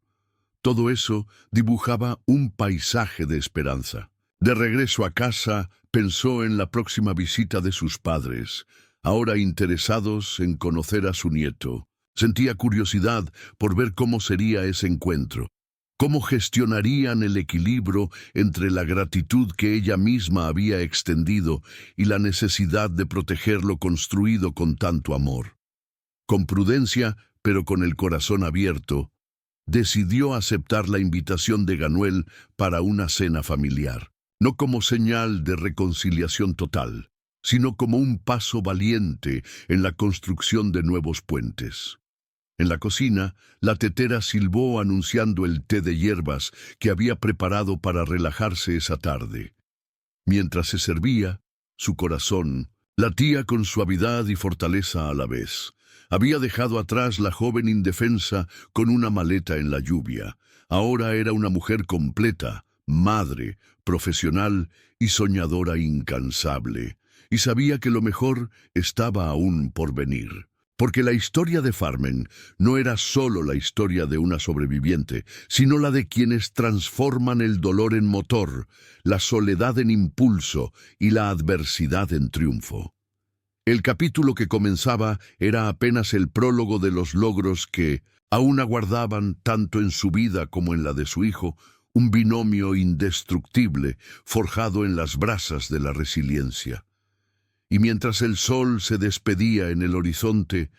Todo eso dibujaba un paisaje de esperanza. De regreso a casa, pensó en la próxima visita de sus padres, ahora interesados en conocer a su nieto. Sentía curiosidad por ver cómo sería ese encuentro. ¿Cómo gestionarían el equilibrio entre la gratitud que ella misma había extendido y la necesidad de proteger lo construido con tanto amor? Con prudencia, pero con el corazón abierto, decidió aceptar la invitación de Ganuel para una cena familiar, no como señal de reconciliación total, sino como un paso valiente en la construcción de nuevos puentes. En la cocina, la tetera silbó anunciando el té de hierbas que había preparado para relajarse esa tarde. Mientras se servía, su corazón latía con suavidad y fortaleza a la vez. Había dejado atrás la joven indefensa con una maleta en la lluvia. Ahora era una mujer completa, madre, profesional y soñadora incansable. Y sabía que lo mejor estaba aún por venir. Porque la historia de Farmen no era solo la historia de una sobreviviente, sino la de quienes transforman el dolor en motor, la soledad en impulso y la adversidad en triunfo. El capítulo que comenzaba era apenas el prólogo de los logros que aún aguardaban tanto en su vida como en la de su hijo, un binomio indestructible forjado en las brasas de la resiliencia. Y mientras el sol se despedía en el horizonte,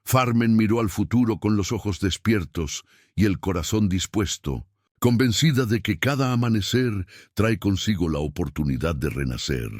Farmen miró al futuro con los ojos despiertos y el corazón dispuesto, convencida de que cada amanecer trae consigo la oportunidad de renacer.